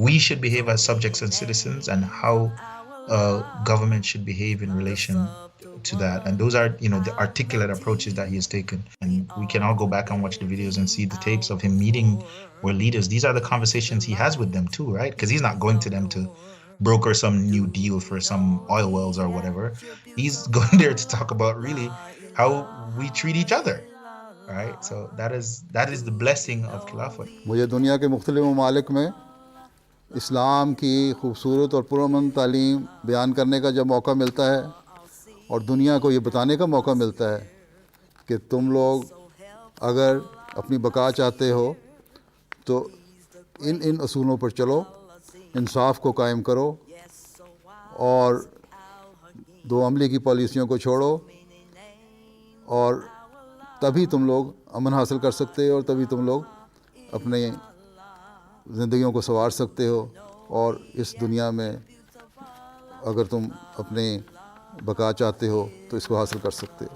we should behave as subjects and citizens, and how government should behave in relation to that. And those are, the articulate approaches that he has taken. And we can all go back and watch the videos and see the tapes of him meeting world leaders. These are the conversations he has with them too, right? Because he's not going to them to broker some new deal for some oil wells or whatever. He's going there to talk about really how we treat each other, right? So that is the blessing of Khilafat. मुझे दुनिया के मुख्तलिफ ममालिक में इस्लाम की खूबसूरत और पुरअमन तालीम बयान करने का जब मौका मिलता है और दुनिया को ये बताने का मौका मिलता है कि तुम लोग अगर अपनी बका चाहते हो तो इन असूलों पर चलो, इंसाफ को कायम करो और दो अमली की पॉलिसियों को छोड़ो, और तभी तुम लोग अमन हासिल कर सकते हो और तभी तुम लोग अपने ज़िंदगियों को संवार सकते हो, और इस दुनिया में अगर तुम अपने बका चाहते हो तो इसको हासिल कर सकते हो।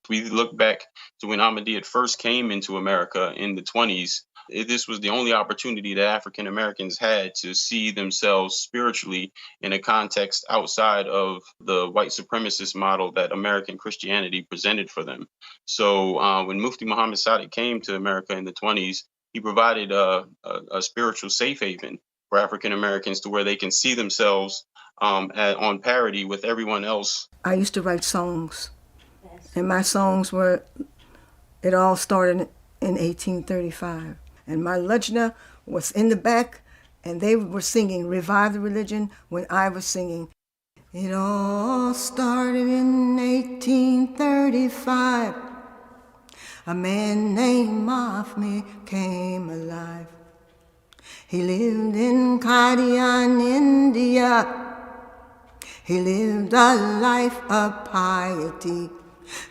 We look back to when Ahmadiyya first came into America in the 20s. This was the only opportunity that African Americans had to see themselves spiritually in a context outside of the white supremacist model that American Christianity presented for them. So when Mufti Muhammad Sadiq came to America in the 20s, he provided a spiritual safe haven for African Americans to where they can see themselves on parity with everyone else. I used to write songs, and my songs it all started in 1835. And my lajna was in the back, and they were singing Revive the Religion when I was singing. It all started in 1835. A man named Mahmoud came alive. He lived in Qadian, India. He lived a life of piety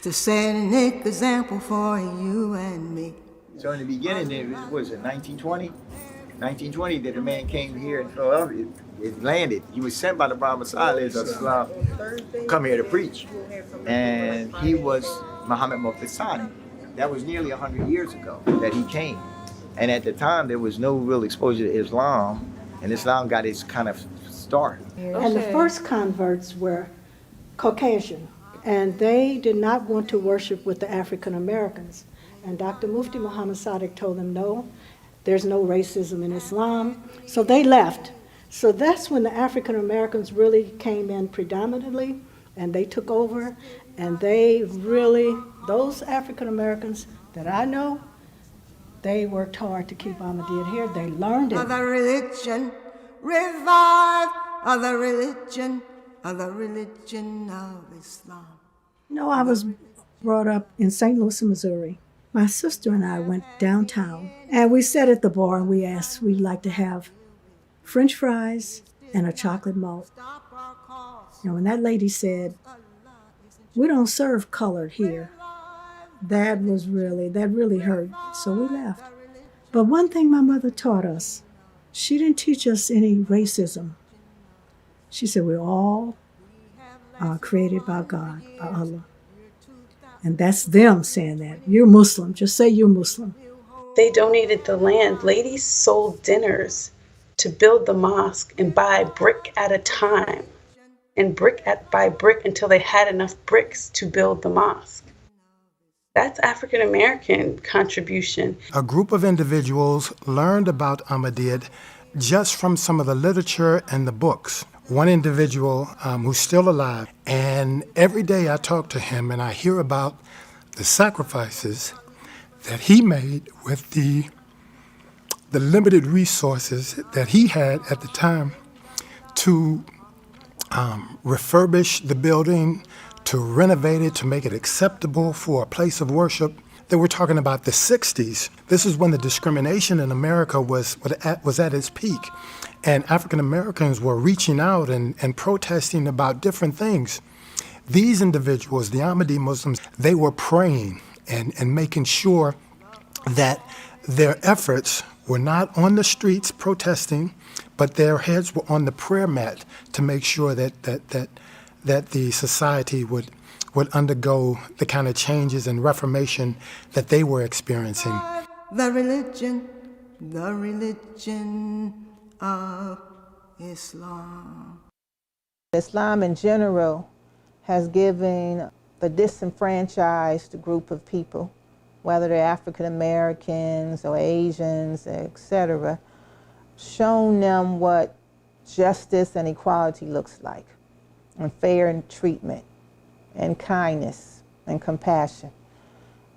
to set an example for you and me. So in the beginning, it was 1920? 1920 that the man came here in Philadelphia. It landed. He was sent by the Prophet Islam to come here to preach. And he was Muhammad Mufti Sadiq. That was nearly 100 years ago that he came. And at the time, there was no real exposure to Islam. And Islam got its kind of start. And the first converts were Caucasian. And they did not want to worship with the African Americans. And Dr. Mufti Muhammad Sadiq told them, no, there's no racism in Islam. So they left. So that's when the African Americans really came in predominantly, and they took over. And they really, those African Americans that I know, they worked hard to keep Ahmadiyya here. They learned it. Other religion, revive other religion of Islam. No, I was brought up in St. Louis, Missouri. My sister and I went downtown, and we sat at the bar and we asked we'd like to have French fries and a chocolate malt. And that lady said, we don't serve colored here. that really hurt. So we left. But one thing my mother taught us, she didn't teach us any racism. She said we're all created by God, by Allah. And that's them saying that. You're Muslim. Just say you're Muslim. They donated the land. Ladies sold dinners to build the mosque and buy brick at a time, and by brick until they had enough bricks to build the mosque. That's African American contribution. A group of individuals learned about Ahmadiyyat just from some of the literature and the books. One individual who's still alive, and every day I talk to him and I hear about the sacrifices that he made with the limited resources that he had at the time to refurbish the building, to renovate it, to make it acceptable for a place of worship. They were talking about the 60s. This is when the discrimination in America was at its peak. And African Americans were reaching out and protesting about different things. These individuals, the Ahmadi Muslims, they were praying and making sure that their efforts were not on the streets protesting, but their heads were on the prayer mat to make sure that the society would undergo the kind of changes and reformation that they were experiencing. The religion of Islam. Islam in general has given the disenfranchised group of people, whether they're African Americans or Asians, etc., shown them what justice and equality looks like, and fair treatment, and kindness, and compassion.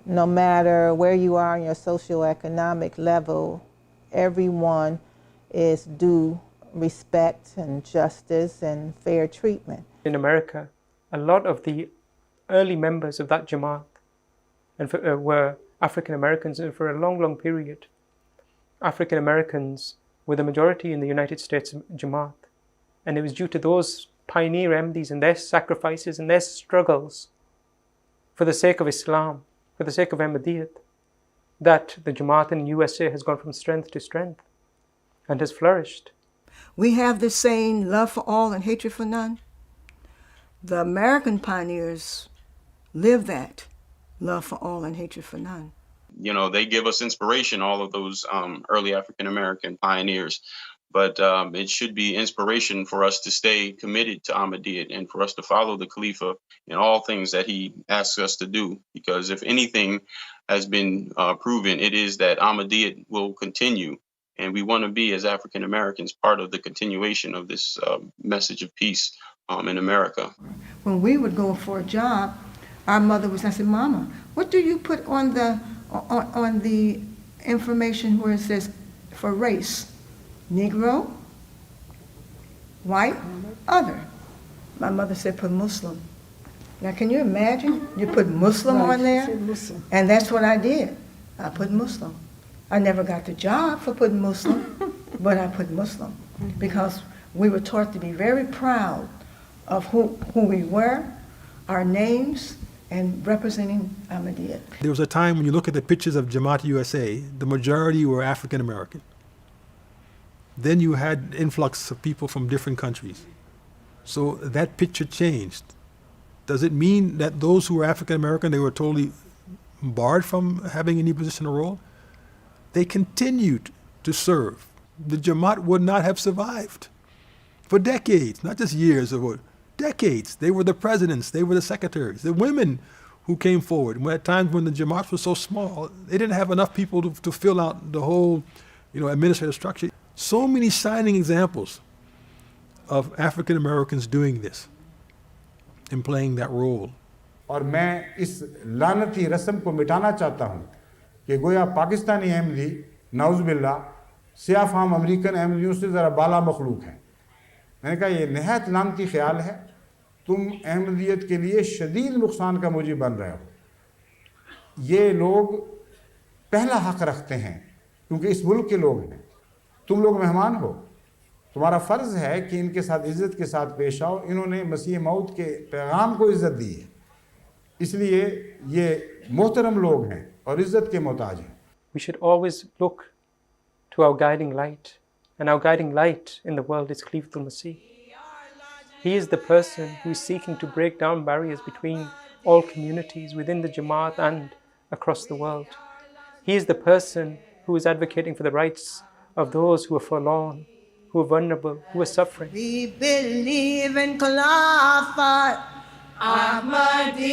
No matter where you are in your socioeconomic level, everyone is due respect and justice and fair treatment. In America, a lot of the early members of that Jamaat were African Americans, and for a long, long period, African Americans were the majority in the United States Jamaat. And it was due to those pioneer MDs and their sacrifices and their struggles for the sake of Islam, for the sake of Ahmadiyyat, that the Jamaat in USA has gone from strength to strength and has flourished. We have this saying, love for all and hatred for none. The American pioneers live that, love for all and hatred for none. You know, they give us inspiration, all of those early African-American pioneers. But it should be inspiration for us to stay committed to Ahmadiyyat and for us to follow the Khalifa in all things that he asks us to do. Because if anything has been proven, it is that Ahmadiyyat will continue. And we want to be, as African Americans, part of the continuation of this message of peace in America. When we would go for a job, our mother would say, Mama, what do you put on the information where it says for race? Negro, white, other. My mother said put Muslim. Now can you imagine? You put Muslim on there? And that's what I did. I put Muslim. I never got the job for putting Muslim, but I put Muslim because we were taught to be very proud of who we were, our names, and representing Ahmadiyyat. There was a time when you look at the pictures of Jamaat USA, the majority were African American. Then you had influx of people from different countries. So that picture changed. Does it mean that those who were African American, they were totally barred from having any position or role? They continued to serve. The Jamaat would not have survived for decades, not just years, or decades. They were the presidents, they were the secretaries, the women who came forward. At times when the Jamaat was so small, they didn't have enough people to fill out the whole, administrative structure. So many shining examples of African Americans doing this and playing that role. और मैं इस लानती रस्म को मिटाना चाहता हूँ कि गोया पाकिस्तानी अहमदी नाउज़ुबिल्लाह सिया फाम अमेरिकन अहमदियों से ज़रा बाला मखलूक हैं। मैंने कहा ये नहायत लानती ख्याल है, तुम अहमदियत के लिए शदीद नुकसान का मूजिब बन रहे हो। ये लोग पहला हक रखते हैं क्योंकि इस मुल्क के लोग हैं, तुम लोग मेहमान हो, तुम्हारा फ़र्ज़ है कि इनके साथ इज़्ज़त के साथ पेश आओ। इन्होंने मसीह मौत के पैगाम को इज़्ज़त दी है इसलिए ये मोहतरम लोग हैं और इज्जत के मोहताज हैं. We should always look to our guiding light, and our guiding light in the world is Khalifatul Masih. He is the person who is seeking to break down barriers between all communities within the Jamaat and across the world. He is the person who is advocating for the rights of those who are forlorn, who are vulnerable, who are suffering. We believe in Khilafat Ahmadiyya.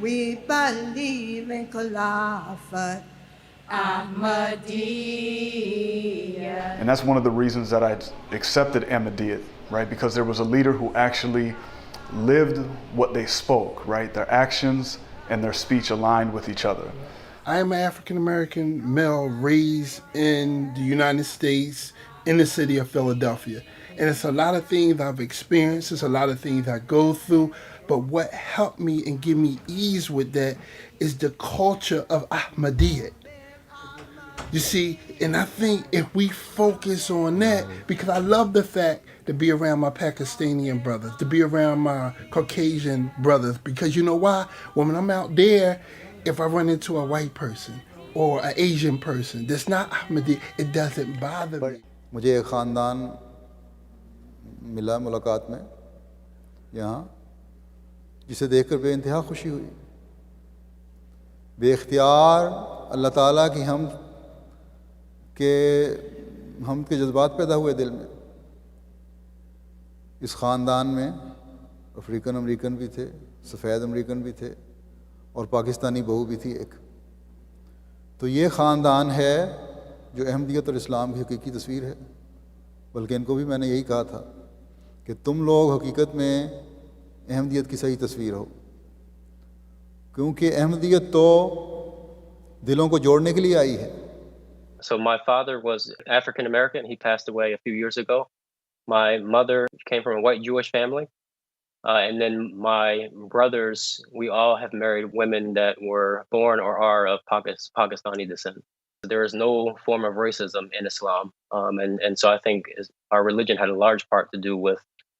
We believe in Khilafat Ahmadiyya. And that's one of the reasons that I accepted Ahmadiyyat, right? Because there was a leader who actually lived what they spoke, right? Their actions and their speech aligned with each other. I am an African-American male raised in the United States in the city of Philadelphia. And it's a lot of things I've experienced, it's a lot of things I go through, but what helped me and give me ease with that is the culture of Ahmadiyyat. You see, and I think if we focus on that, because I love the fact to be around my Pakistani brothers, to be around my Caucasian brothers, because you know why? When I'm out there, if I run into a white person or an Asian person that's not Ahmadi, it doesn't bother me. मुझे एक ख़ानदान मिला मुलाकात में यहाँ, जिसे देखकर बेइंतहा खुशी हुई. बेख्तियार अल्लाह ताला की हम के जज्बात पैदा हुए दिल में. इस ख़ानदान में अफ्रीकन अमेरिकन भी थे, सफ़ेद अमेरिकन भी थे और पाकिस्तानी बहू भी थी एक. तो ये ख़ानदान है जो अहमदियत और इस्लाम की हकीकी तस्वीर है. बल्कि इनको भी मैंने यही कहा था कि तुम लोग हकीकत में अहमदियत की सही तस्वीर हो, क्योंकि अहमदियत तो दिलों को जोड़ने के लिए आई है. So my father was African American. He passed away a few years ago. My mother came from a white Jewish family. And then my brothers, we all have married women that were born or are of Pakistani descent. There is no form of racism in Islam. And so I think our religion had a large part to do with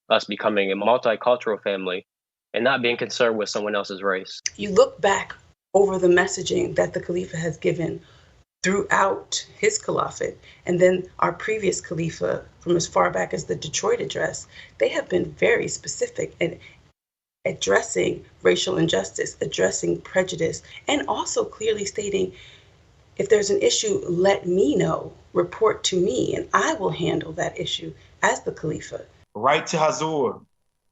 us becoming a multicultural family and not being concerned with someone else's race. You look back over the messaging that the Khalifa has given throughout his caliphate, and then our previous Khalifa from as far back as the Detroit Address, they have been very specific in addressing racial injustice, addressing prejudice, and also clearly stating, if there's an issue, let me know, report to me, and I will handle that issue as the Khalifa. Right to Hazur.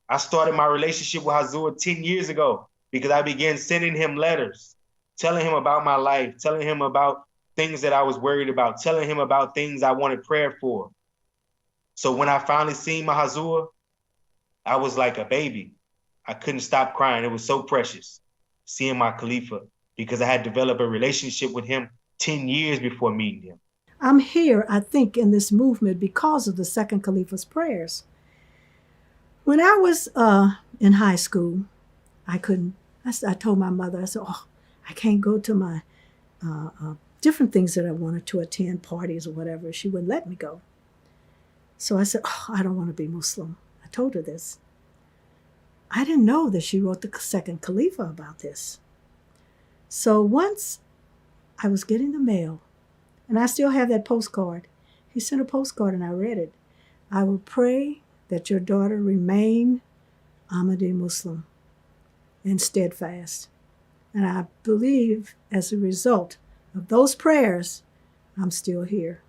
I started my relationship with Hazur 10 years ago because I began sending him letters, telling him about my life, telling him about things that I was worried about, telling him about things I wanted prayer for. So when I finally seen my Hazur, I was like a baby. I couldn't stop crying. It was so precious seeing my Khalifa because I had developed a relationship with him 10 years before meeting him. I'm here, I think, in this movement because of the second Khalifa's prayers. When I was in high school, I told my mother, I said, I can't go to my different things that I wanted to attend, parties or whatever. She wouldn't let me go. So I said, I don't want to be Muslim. I told her this. I didn't know that she wrote the second Khalifa about this. So once I was getting the mail, and I still have that postcard. He sent a postcard and I read it. I will pray that your daughter remain Ahmadi Muslim and steadfast. And I believe as a result of those prayers, I'm still here.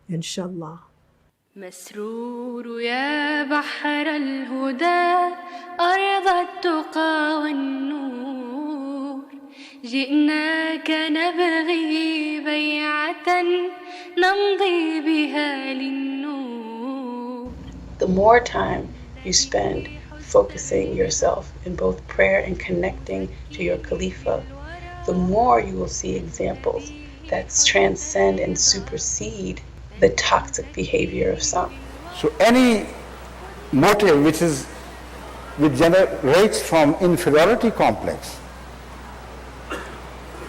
Inshallah. مسرور يا بحر الهدى أرض التقى والنور جئناك نبغي بيعة نمضي بها للنور. The more time you spend focusing yourself in both prayer and connecting to your Khalifa, the more you will see examples that transcend and supersede the toxic behavior of some. So any motive which generates from inferiority complex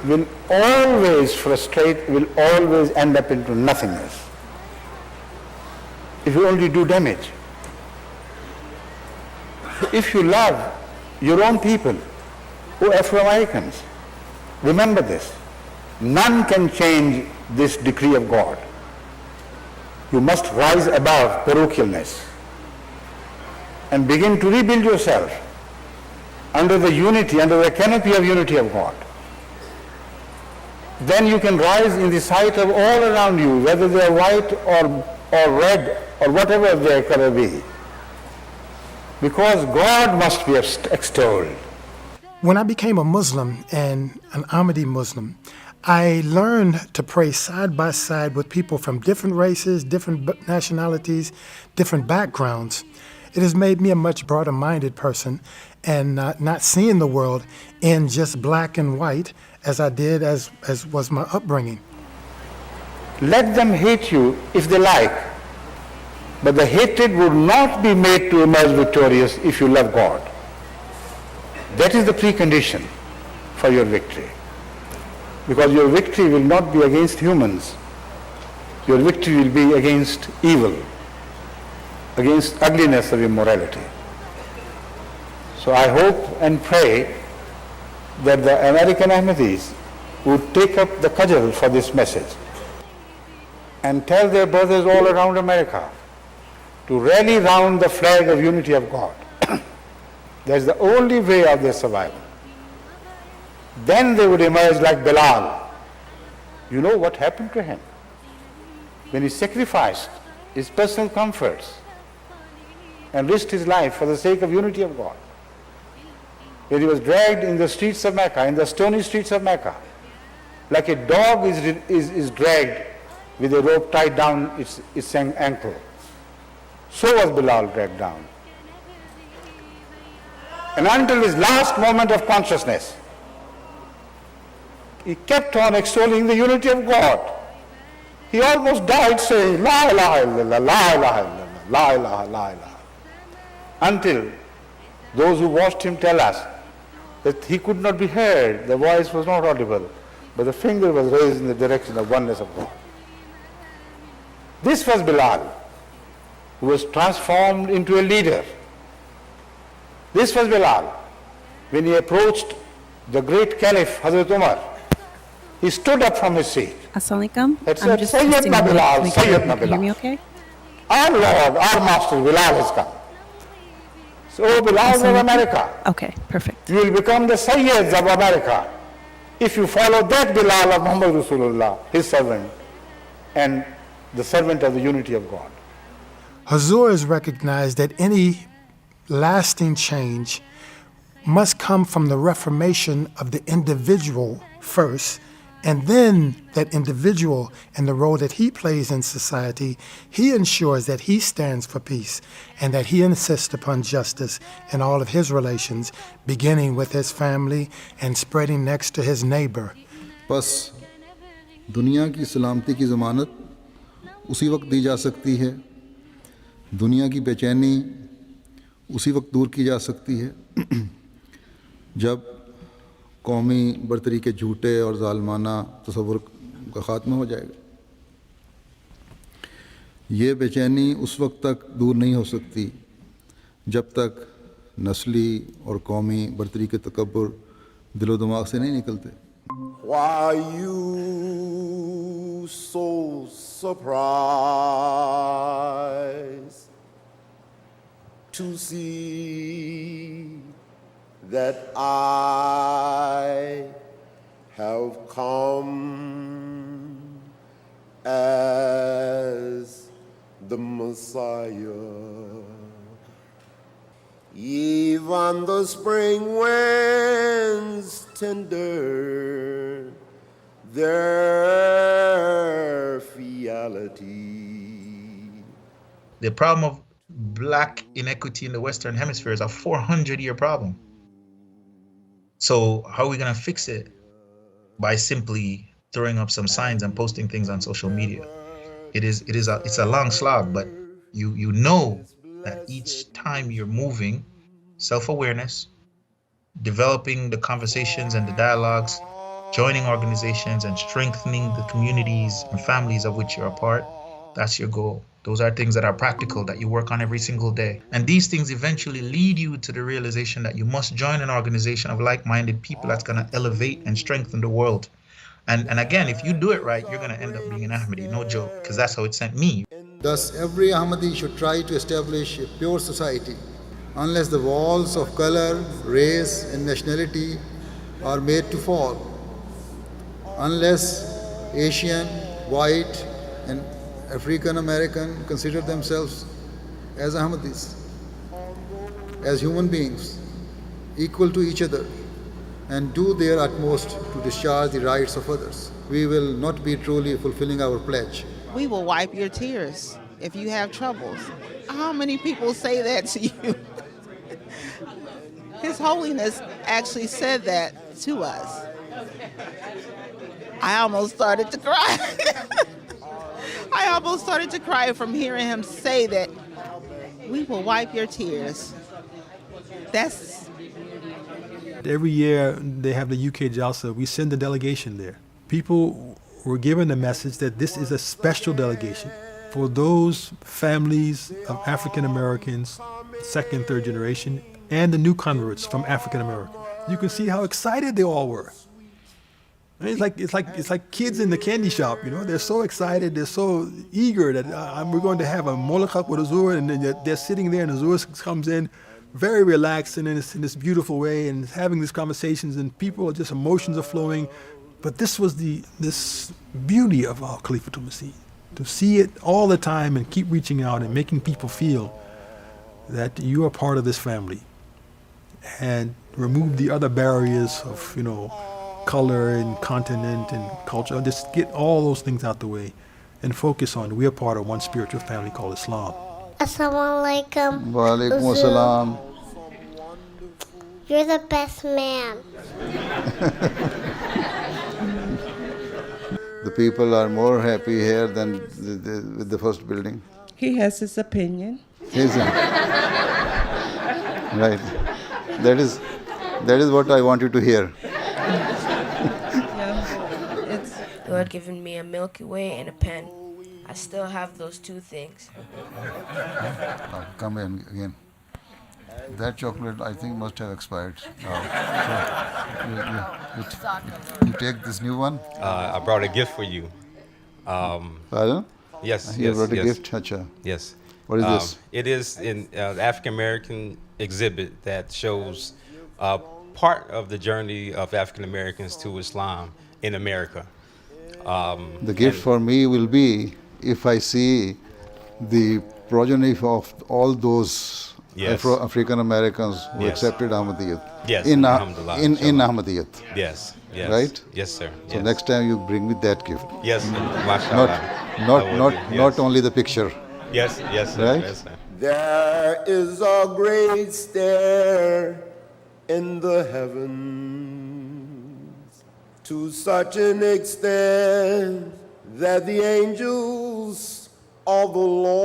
will always frustrate, will always end up into nothingness. If you only do damage. If you love, your own people, O Afro-Americans, remember this. None can change this decree of God. You must rise above parochialness and begin to rebuild yourself under the unity, under the canopy of unity of God. Then you can rise in the sight of all around you, whether they are white or red or whatever their color be. Because God must be extolled. When I became a Muslim and an Ahmadi Muslim, I learned to pray side by side with people from different races, different nationalities, different backgrounds. It has made me a much broader-minded person and not seeing the world in just black and white as I did as was my upbringing. Let them hate you if they like, but the hatred would not be made to emerge victorious if you love God. That is the precondition for your victory. Because your victory will not be against humans. Your victory will be against evil, against ugliness of immorality. So I hope and pray that the American Ahmadis would take up the cudgel for this message and tell their brothers all around America to rally round the flag of unity of God. That's the only way of their survival. Then they would emerge like Bilal. You know what happened to him? When he sacrificed his personal comforts and risked his life for the sake of unity of God. When he was dragged in the streets of Mecca, in the stony streets of Mecca, like a dog is dragged with a rope tied down its ankle. So was Bilal dragged down. And until his last moment of consciousness, he kept on extolling the unity of God. He almost died saying, La ilaha illallah, la ilaha illallah, la ilaha, la ilaha. Until those who watched him tell us that he could not be heard, the voice was not audible, but the finger was raised in the direction of oneness of God. This was Bilal, who was transformed into a leader. This was Bilal, when he approached the great Caliph, Hazrat Umar. He stood up from his seat. Assalamualaikum. And I'm said, just Sayyidna testing the mic Bilal, to make sure Sayyidna you can hear Bilal. me okay? Our Lord, our Master, Bilal has come. So Bilal of America. Okay, perfect. You will become the Sayyids of America if you follow that Bilal of Muhammad Rasulullah, his servant, and the servant of the unity of God. Hazur has recognized that any lasting change must come from the reformation of the individual first, and then that individual and the role that he plays in society, he ensures that he stands for peace and that he insists upon justice in all of his relations, beginning with his family and spreading next to his neighbor. बस दुनिया की सलामती की ज़मानत उसी वक्त दी जा सकती है, दुनिया की बेचैनी उसी वक्त दूर की जा सकती है जब कौमी बरतरी के झूठे और ज़ालमाना तसव्वुर का ख़ात्मा हो जाएगा। ये बेचैनी उस वक्त तक दूर नहीं हो सकती जब तक नस्ली और कौमी बरतरी के तकब्बुर दिलो दिमाग से नहीं निकलते। Why are you so surprised to see that I have come as the Messiah? Even the spring winds tender their fidelity. The problem of black inequity in the Western Hemisphere is a 400-year problem. So how are we going to fix it? By simply throwing up some signs and posting things on social media. It's a long slog, but you know that each time you're moving, self-awareness, developing the conversations and the dialogues, joining organizations and strengthening the communities and families of which you're a part, That's your goal. Those are things that are practical, that you work on every single day. And these things eventually lead you to the realization that you must join an organization of like-minded people that's going to elevate and strengthen the world. And again, if you do it right, you're going to end up being an Ahmadi, no joke, because that's how it sent me. Thus, every Ahmadi should try to establish a pure society. Unless the walls of color, race, and nationality are made to fall, unless Asian, white, and African American consider themselves as Ahmadis, as human beings, equal to each other, and do their utmost to discharge the rights of others, we will not be truly fulfilling our pledge. We will wipe your tears if you have troubles. How many people say that to you? His Holiness actually said that to us. I almost started to cry. I almost started to cry from hearing him say that we will wipe your tears. That's... Every year they have the UK Jalsa. We send a delegation there. People were given the message that this is a special delegation for those families of African Americans, second, third generation, and the new converts from African Americans. You can see how excited they all were. I mean, it's like kids in the candy shop, you know. They're so excited, they're so eager that we're going to have a molakak with a zur, and then they're sitting there, and the zur comes in, very relaxed and in this beautiful way, and having these conversations, and people are just, emotions are flowing. But this was this beauty of our Khalifatul Masih, to see it all the time and keep reaching out and making people feel that you are part of this family, and remove the other barriers of, you know, color and continent and culture. Just get all those things out the way and focus on we are part of one spiritual family called Islam. Assalamu alaikum. Wa alaikum assalam. You're the best man. The people are more happy here than with the first building. He has his opinion. Right. That is what I want you to hear. You had given me a Milky Way and a pen. I still have those two things. Come in again. That chocolate, I think, must have expired. You take this new one? I brought a gift for you. Pardon? Yes. You brought a gift? Hacha. Yes. What is this? It is an African American exhibit that shows part of the journey of African Americans to Islam in America. The gift for me will be if I see the progeny of all those African Americans who accepted Ahmadiyyat. Yes, in Ahmadiyyat. Yes. Right? Yes, sir. So yes. Next time you bring me that gift. Yes, mashallah. Not only the picture. Yes, sir. Right? Yes, sir. There is a great stair in the heavens to such an extent that the angels of the Lord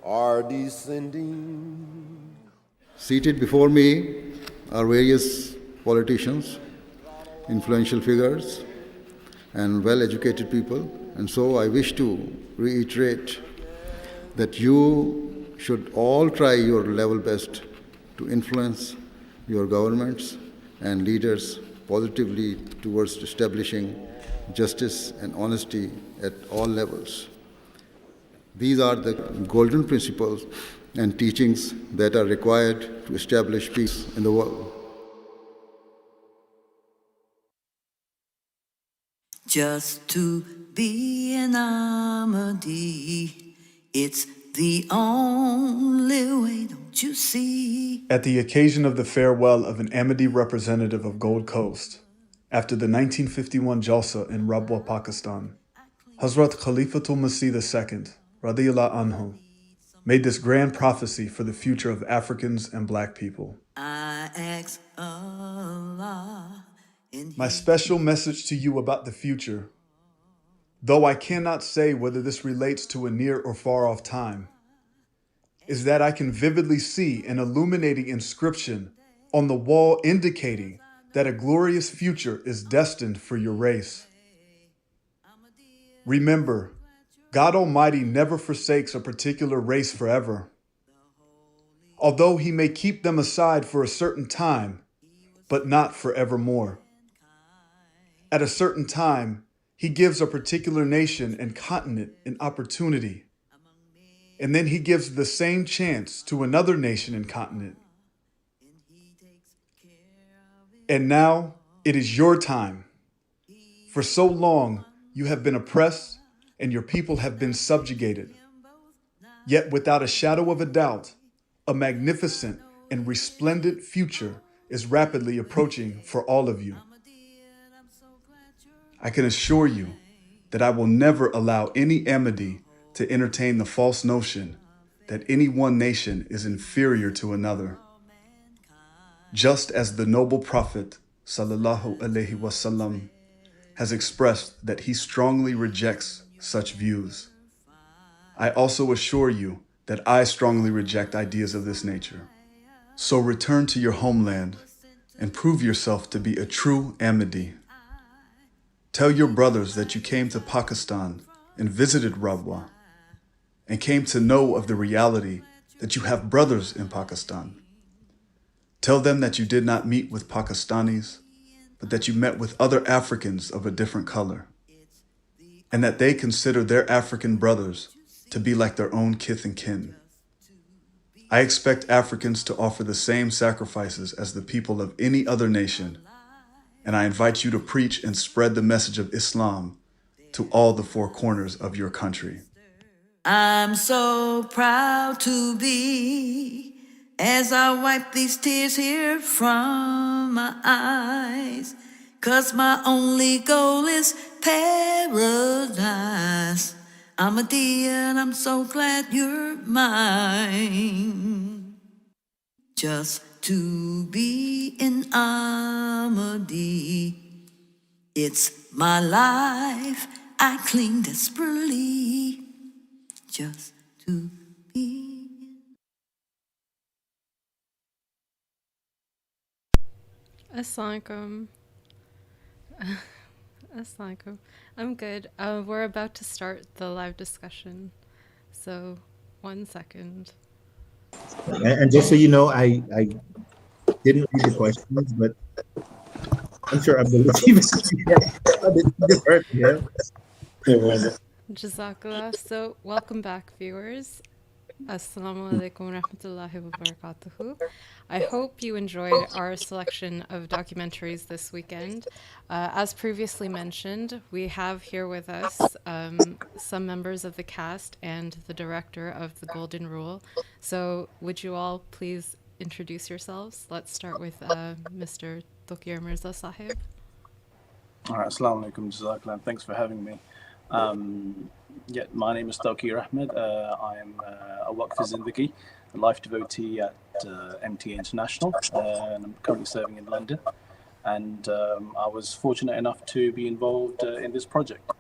are descending. Seated before me are various politicians, influential figures, and well-educated people. And so I wish to reiterate that you should all try your level best to influence your governments and leaders positively towards establishing justice and honesty at all levels. These are the golden principles and teachings that are required to establish peace in the world. Just to be an Ahmadi, it's the only way, don't you see? At the occasion of the farewell of an Ahmadi representative of Gold Coast, after the 1951 Jalsa in Rabwa, Pakistan, Hazrat Khalifatul Masih II, radiyallahu anhu, made this grand prophecy for the future of Africans and Black people. I ask Allah in My special message to you about the future, though I cannot say whether this relates to a near or far off time, is that I can vividly see an illuminating inscription on the wall indicating that a glorious future is destined for your race. Remember, God Almighty never forsakes a particular race forever. Although he may keep them aside for a certain time, but not forevermore. At a certain time, he gives a particular nation and continent an opportunity, and then he gives the same chance to another nation and continent. And now it is your time. For so long, you have been oppressed and your people have been subjugated. Yet without a shadow of a doubt, a magnificent and resplendent future is rapidly approaching for all of you. I can assure you that I will never allow any amity to entertain the false notion that any one nation is inferior to another. Just as the noble Prophet sallallahu alaihi wasallam has expressed that he strongly rejects such views, I also assure you that I strongly reject ideas of this nature. So return to your homeland and prove yourself to be a true Ahmadi. Tell your brothers that you came to Pakistan and visited Rabwa and came to know of the reality that you have brothers in Pakistan. Tell them that you did not meet with Pakistanis, but that you met with other Africans of a different color, and that they consider their African brothers to be like their own kith and kin. I expect Africans to offer the same sacrifices as the people of any other nation, and I invite you to preach and spread the message of Islam to all the four corners of your country. I'm so proud to be, as I wipe these tears here from my eyes, 'cause my only goal is paradise. Ahmadiyya, and I'm so glad you're mine. Just to be an Ahmadi, it's my life, I cling desperately. Just to be. Assalamualaikum. Assalamualaikum. I'm good. We're about to start the live discussion. So, 1 second. And just so you know, I didn't read the questions, but I'm sure Abdulatif just heard me. Jazakallah. So, welcome back, viewers. Assalamu alaikum wa rahmatullahi wa barakatuhu. I hope you enjoyed our selection of documentaries this weekend. As previously mentioned, we have here with us some members of the cast and the director of The Golden Rule. So would you all please introduce yourselves? Let's start with Mr. Tokir Mirza Sahib. All right, assalamu alaikum, jazakallah, and thanks for having me. Yeah, my name is Tokir Ahmed. I am a Waqf Zindagi, a life devotee at MTA International, and I'm currently serving in London. And I was fortunate enough to be involved in this project,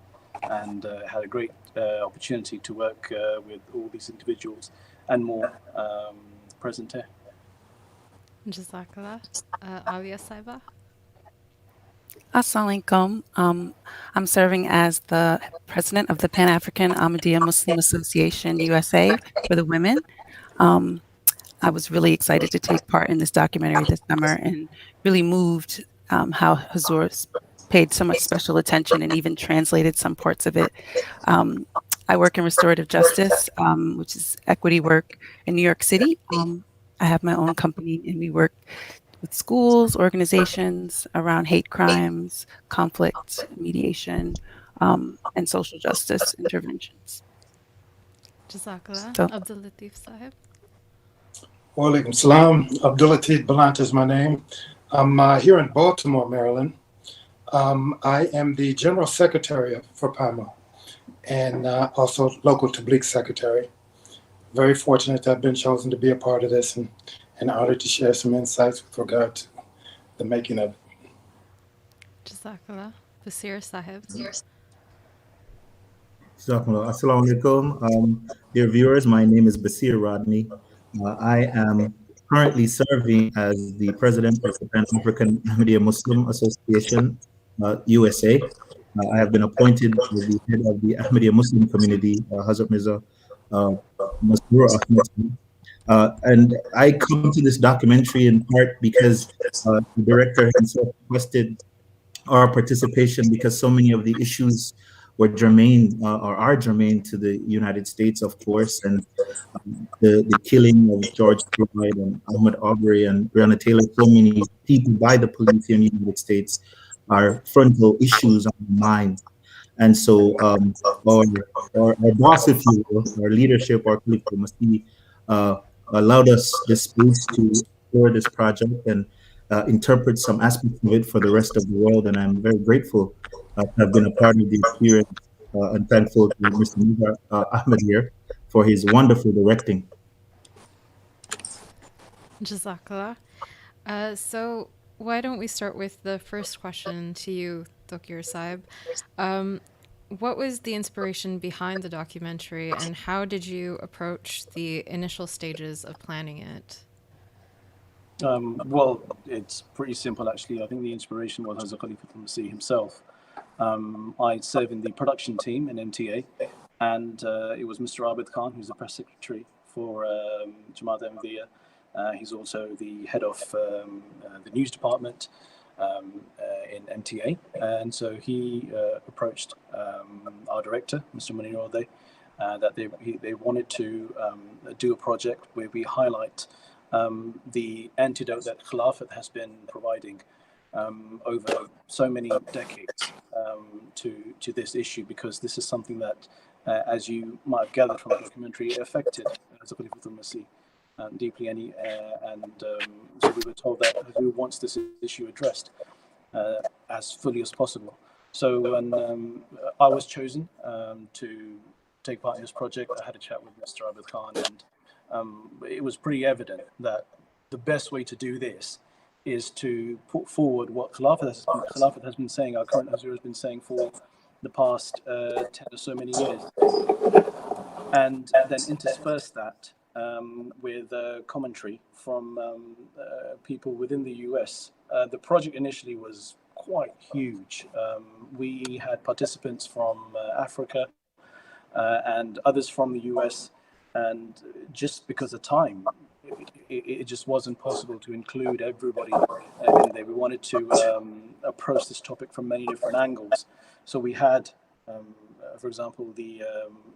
and had a great opportunity to work with all these individuals and more present here. Jazakallah. Alia Saiba. Assalamu alaikum. I'm serving as the president of the Pan-African Ahmadiyya Muslim Association USA for the women. I was really excited to take part in this documentary this summer and really moved how Hazur paid so much special attention and even translated some parts of it. I work in restorative justice, which is equity work in New York City. I have my own company and we work with schools, organizations around hate crimes, conflict, mediation, and social justice interventions. Jazakallah. So- Abdul Latif Sahib. Wa alaikum salam. Abdul Latif Balant is my name. I'm here in Baltimore, Maryland. I am the General Secretary for PAMA and also local Tabligh Secretary. Very fortunate to have been chosen to be a part of this and honored to share some insights with regard to the making of it. Jazakallah. Basir Sahib. Assalamu alaikum. Dear viewers, my name is Basir Rodney. I am currently serving as the president of the Pan-African Ahmadiyya Muslim Association, USA. I have been appointed as the head of the Ahmadiyya Muslim community, Hazrat Mirza Masroor Ahmad. And I come to this documentary in part because the director himself requested our participation because so many of the issues were germane or are germane to the United States, of course, and the killing of George Floyd and Ahmaud Arbery and Breonna Taylor, so many people by the police here in the United States are frontal issues on the mind. And so our boss, if you will, our leadership, our political diplomacy, allowed us this space to explore this project and interpret some aspects of it for the rest of the world. And I'm very grateful to have been a part of the experience and thankful to Mr. Nizar Ahmed here for his wonderful directing. Jazakallah. So why don't we start with the first question to you, Tokir Saib. What was the inspiration behind the documentary, and how did you approach the initial stages of planning it? Well, it's pretty simple, actually. I think the inspiration was Hazrat Khalifatul Masih himself. I serve in the production team in MTA, and it was Mr. Abid Khan, who's the press secretary for Jamaat Ahmadiyya. He's also the head of the news department in MTA, and so he approached our director, Mr. Minaret, that they wanted to do a project where we highlight the antidote that Khilafat has been providing over so many decades to this issue, because this is something that, as you might have gathered from the documentary, affected Khalifatul Masih deeply, and so we were told that who wants this issue addressed as fully as possible. So when I was chosen to take part in this project, I had a chat with Mr. Abid Khan, and it was pretty evident that the best way to do this is to put forward what Khilafat has been saying, our current Hazur has been saying for the past 10 or so many years, and then intersperse that with commentary from people within the US. The project initially was quite huge. We had participants from Africa and others from the US, and just because of time, it just wasn't possible to include everybody in there. We wanted to approach this topic from many different angles. So we had, for example, the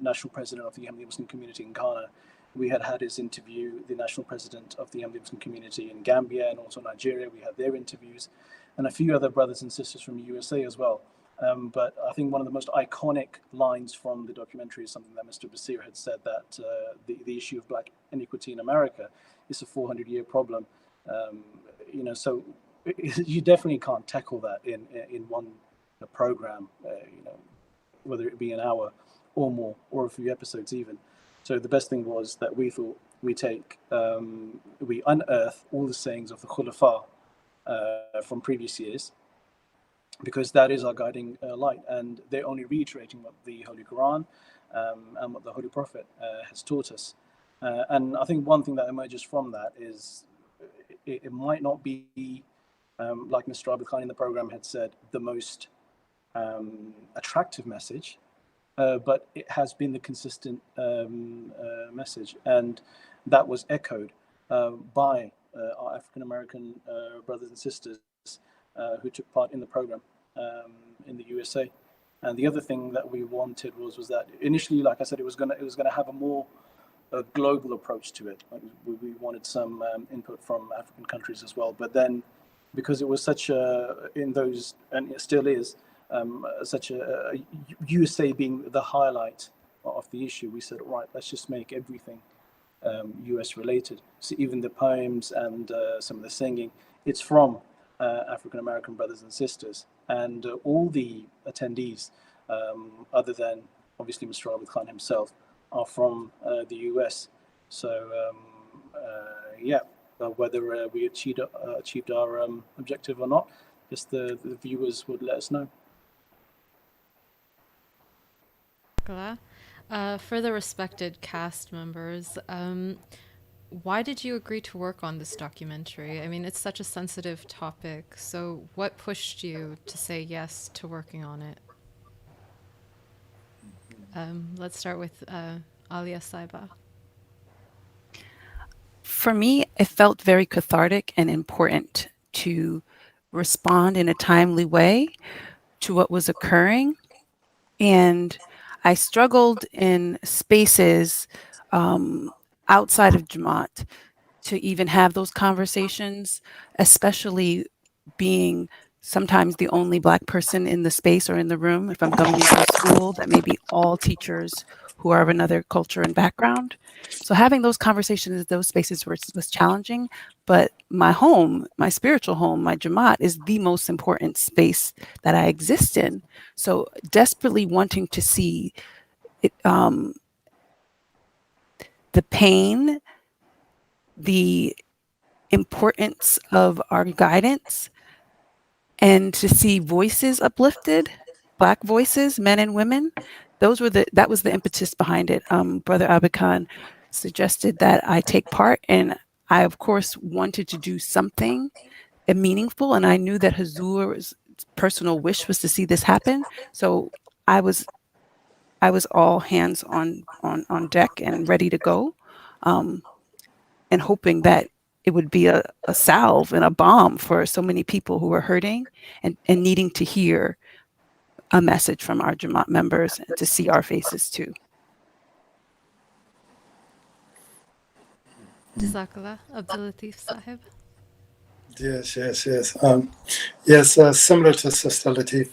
national president of the Ahmadiyya Muslim community in Ghana. We had his interview, the national president of the Ahmadiyya Muslim community in Gambia and also Nigeria. We had their interviews, and a few other brothers and sisters from the USA as well. But I think one of the most iconic lines from the documentary is something that Mr. Basir had said, that the issue of black inequity in America is a 400-year problem. So you definitely can't tackle that in one program, whether it be an hour or more, or a few episodes even. So the best thing was that we thought we unearth all the sayings of the Khulafa from previous years, because that is our guiding light, and they're only reiterating what the Holy Quran and what the Holy Prophet has taught us. And I think one thing that emerges from that is it might not be, like Mr. Abid Khan in the program had said, the most attractive message, but it has been the consistent message, and that was echoed by our African American brothers and sisters who took part in the program in the USA. And the other thing that we wanted was that initially, like I said, it was gonna have a more global approach to it. Like we wanted some input from African countries as well, but then because it was such in those, and it still is, such a USA being the highlight of the issue, we said, right, let's just make everything US related. So even the poems and some of the singing, it's from African American brothers and sisters, and all the attendees, other than obviously Mr. Abid Khan himself, are from the US. So whether we achieved our objective or not, just the viewers would let us know. For the respected cast members, why did you agree to work on this documentary? I mean, it's such a sensitive topic. So what pushed you to say yes to working on it? Let's start with Alia Saiba. For me, it felt very cathartic and important to respond in a timely way to what was occurring. And I struggled in spaces outside of Jamaat to even have those conversations, especially being sometimes the only Black person in the space or in the room. If I'm going into a school, that may be all teachers who are of another culture and background. So having those conversations in those spaces was challenging, but my home, my spiritual home, my Jamaat is the most important space that I exist in. So desperately wanting to see it, the pain, the importance of our guidance, and to see voices uplifted, Black voices, men and women. That was the impetus behind it. Brother Abikan suggested that I take part, and I of course wanted to do something meaningful, and I knew that Hazur's personal wish was to see this happen. So I was all hands on deck and ready to go, and hoping that it would be a salve and a balm for so many people who are hurting and needing to hear a message from our Jamaat members and to see our faces too. Jazakallah. Abdul Latif Sahib. Yes. Similar to Sister Latif.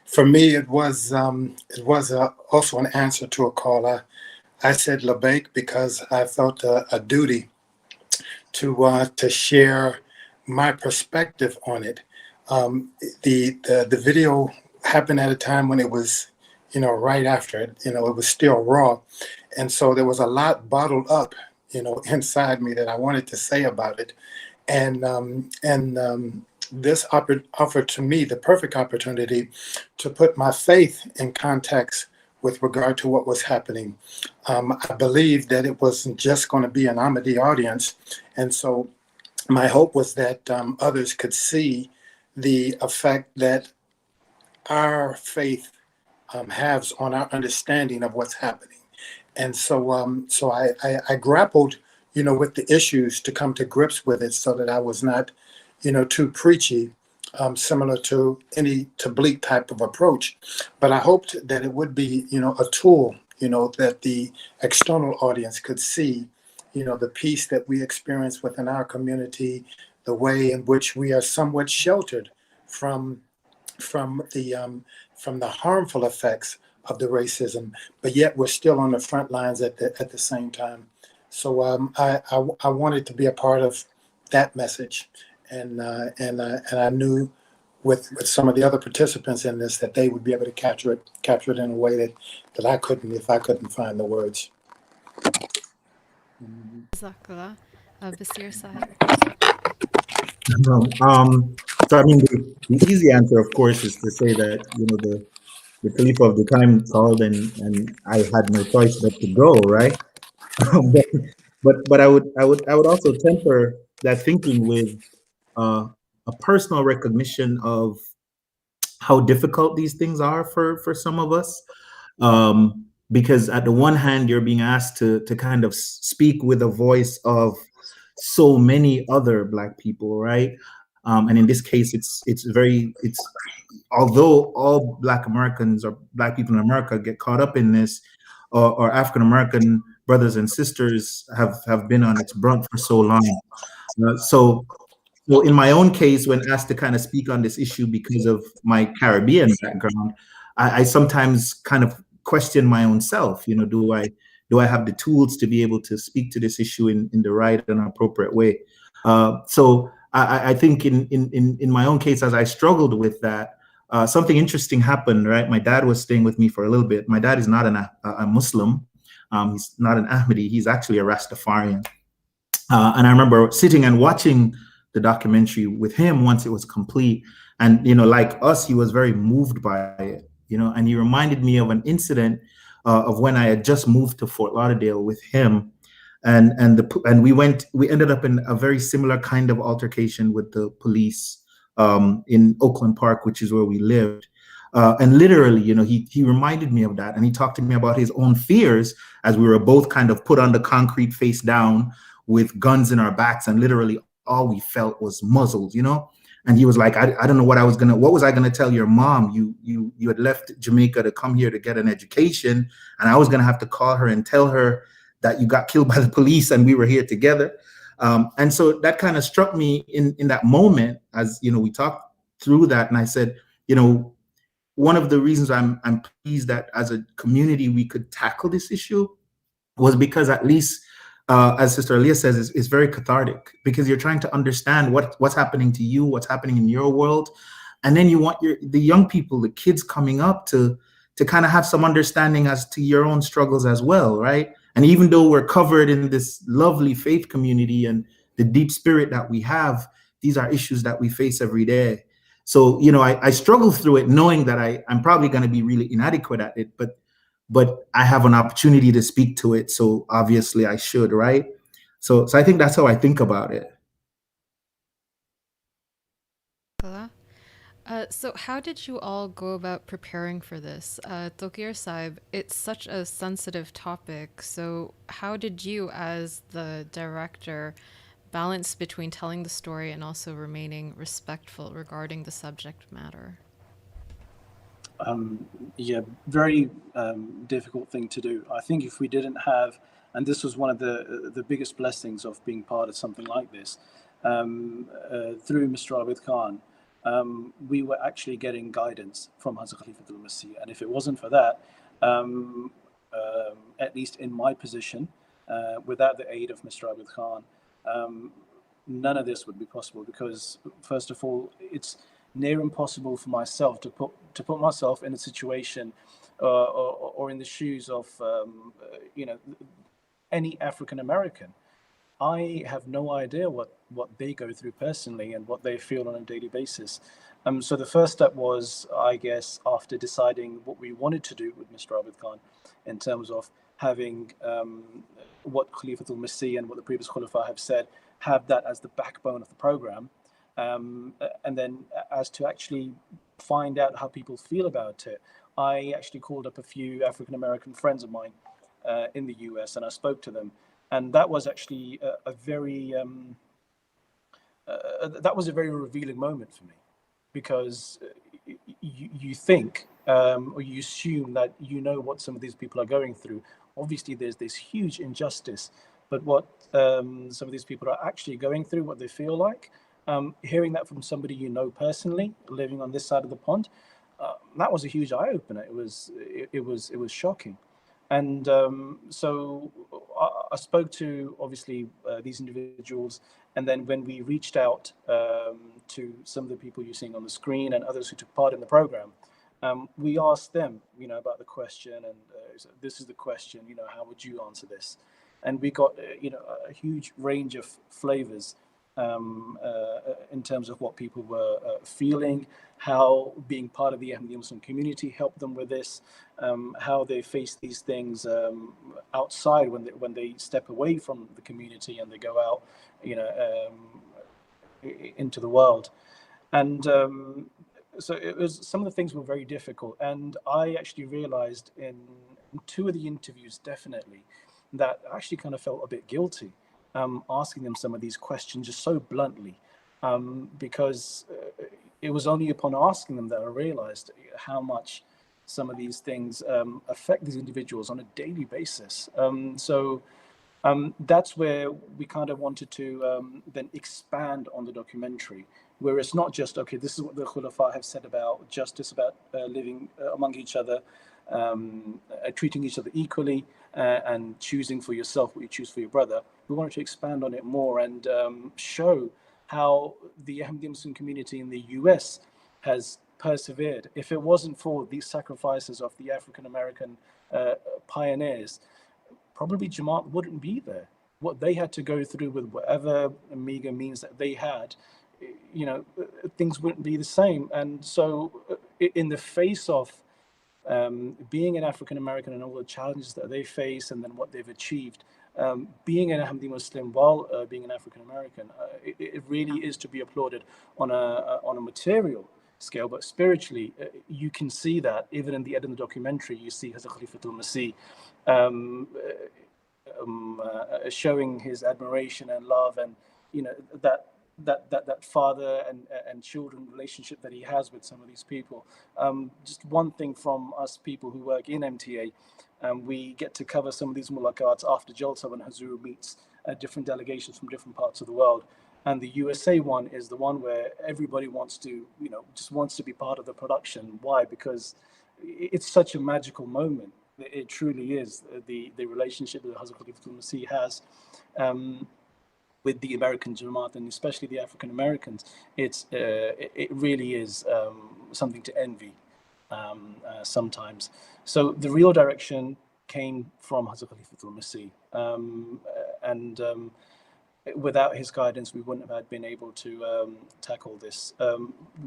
For me, it was also an answer to a call. I said Labaik because I felt a duty to share my perspective on it. The video happened at a time when it was, right after it, it was still raw, and so there was a lot bottled up, inside me that I wanted to say about it, and this offered to me the perfect opportunity to put my faith in context with regard to what was happening. I believed that it wasn't just going to be an Ahmadi audience, and so my hope was that others could see the effect that our faith has on our understanding of what's happening. And so I grappled, with the issues to come to grips with it so that I was not, too preachy, similar to any tabligh type of approach. But I hoped that it would be, a tool, that the external audience could see, the peace that we experience within our community, the way in which we are somewhat sheltered from the harmful effects of the racism, but yet we're still on the front lines at the same time. So I wanted to be a part of that message, and I knew with some of the other participants in this that they would be able to capture it in a way that I couldn't if I couldn't find the words. Jazakallah. Basir Sahib. So I mean, the easy answer, of course, is to say that the Khalifa of the time called, and I had no choice but to go, right? but I would also temper that thinking with a personal recognition of how difficult these things are for some of us. Because at the one hand, you're being asked to kind of speak with a voice of so many other Black people, right? And in this case, it's although all Black Americans or Black people in America get caught up in this, or African American brothers and sisters have been on its brunt for so long. So in my own case, when asked to kind of speak on this issue because of my Caribbean background, I sometimes kind of question my own self. Do I have the tools to be able to speak to this issue in the right and appropriate way? So I think in my own case, as I struggled with that, something interesting happened, right? My dad was staying with me for a little bit. My dad is not a Muslim. He's not an Ahmadi. He's actually a Rastafarian. And I remember sitting and watching the documentary with him once it was complete. And, like us, he was very moved by it, and he reminded me of an incident of when I had just moved to Fort Lauderdale with him. And we ended up in a very similar kind of altercation with the police in Oakland Park, which is where we lived. And literally, he reminded me of that, and he talked to me about his own fears as we were both kind of put on the concrete face down with guns in our backs, and literally all we felt was muzzled, And he was like, I don't know what was I gonna tell your mom? You had left Jamaica to come here to get an education, and I was gonna have to call her and tell her that you got killed by the police and we were here together. And so that kind of struck me in that moment as, we talked through that, and I said, one of the reasons I'm pleased that as a community we could tackle this issue was because at least, as Sister Aliyah says, it's very cathartic, because you're trying to understand what's happening to you, what's happening in your world, and then you want the young people, the kids coming up to kind of have some understanding as to your own struggles as well, right? And even though we're covered in this lovely faith community and the deep spirit that we have, these are issues that we face every day. So, I struggle through it knowing that I'm probably going to be really inadequate at it, but I have an opportunity to speak to it. So obviously I should, right? So I think that's how I think about it. So how did you all go about preparing for this? Tokir Saib, it's such a sensitive topic. So how did you, as the director, balance between telling the story and also remaining respectful regarding the subject matter? Yeah, very difficult thing to do. I think if we didn't have, and this was one of the biggest blessings of being part of something like this, through Mr. Abid Khan, we were actually getting guidance from Hazrat Khalifatul Masih. And if it wasn't for that, at least in my position, without the aid of Mr. Abid Khan, none of this would be possible, because first of all, it's near impossible for myself to put myself in a situation or in the shoes of any African American. I have no idea what they go through personally and what they feel on a daily basis. So the first step was, I guess, after deciding what we wanted to do with Mr. Abid Khan in terms of having what Khalifatul Masih and what the previous Khulafa have said, have that as the backbone of the program. And then as to actually find out how people feel about it, I actually called up a few African-American friends of mine in the US, and I spoke to them. And that was actually a very revealing moment for me, because you think or you assume that what some of these people are going through. Obviously, there's this huge injustice, but what some of these people are actually going through, what they feel like, hearing that from somebody personally, living on this side of the pond, that was a huge eye opener. It was shocking. And so I spoke to, obviously, these individuals. And then when we reached out to some of the people you're seeing on the screen and others who took part in the program, we asked them, about the question. And so this is the question, how would you answer this? And we got, a huge range of flavors in terms of what people were feeling, how being part of the Ahmadiyya Muslim community helped them with this, how they face these things outside when they step away from the community and they go out, into the world. And so some of the things were very difficult. And I actually realized in two of the interviews, definitely, that I actually kind of felt a bit guilty asking them some of these questions just so bluntly, because it was only upon asking them that I realized how much some of these things affect these individuals on a daily basis. So that's where we kind of wanted to then expand on the documentary, where it's not just, okay, this is what the Khulafa have said about justice, about living among each other, treating each other equally, and choosing for yourself what you choose for your brother. We wanted to expand on it more and show how the Ahmadiyya Muslim community in the US has persevered. If it wasn't for these sacrifices of the African American pioneers, probably Jamaat wouldn't be there. What they had to go through with whatever meager means that they had, things wouldn't be the same. And so in the face of being an African American and all the challenges that they face and then what they've achieved, being an Ahmadi Muslim while being an African American, it really is to be applauded on a material scale, but spiritually, you can see that even in the end of the documentary. You see Hazrat Khalifatul Masih showing his admiration and love, and that father and children relationship that he has with some of these people. Just one thing from us people who work in MTA, we get to cover some of these mulaqats after Jalsa when Hazur meets different delegations from different parts of the world. And the USA one is the one where everybody wants to, just wants to be part of the production. Why? Because it's such a magical moment. It truly is. The relationship that Hazrat Khalifatul Masih has with the American Jamaat, and especially the African Americans, it really is something to envy sometimes. So the real direction came from Hazrat Khalifatul Masih, and without his guidance, we wouldn't have been able to tackle this.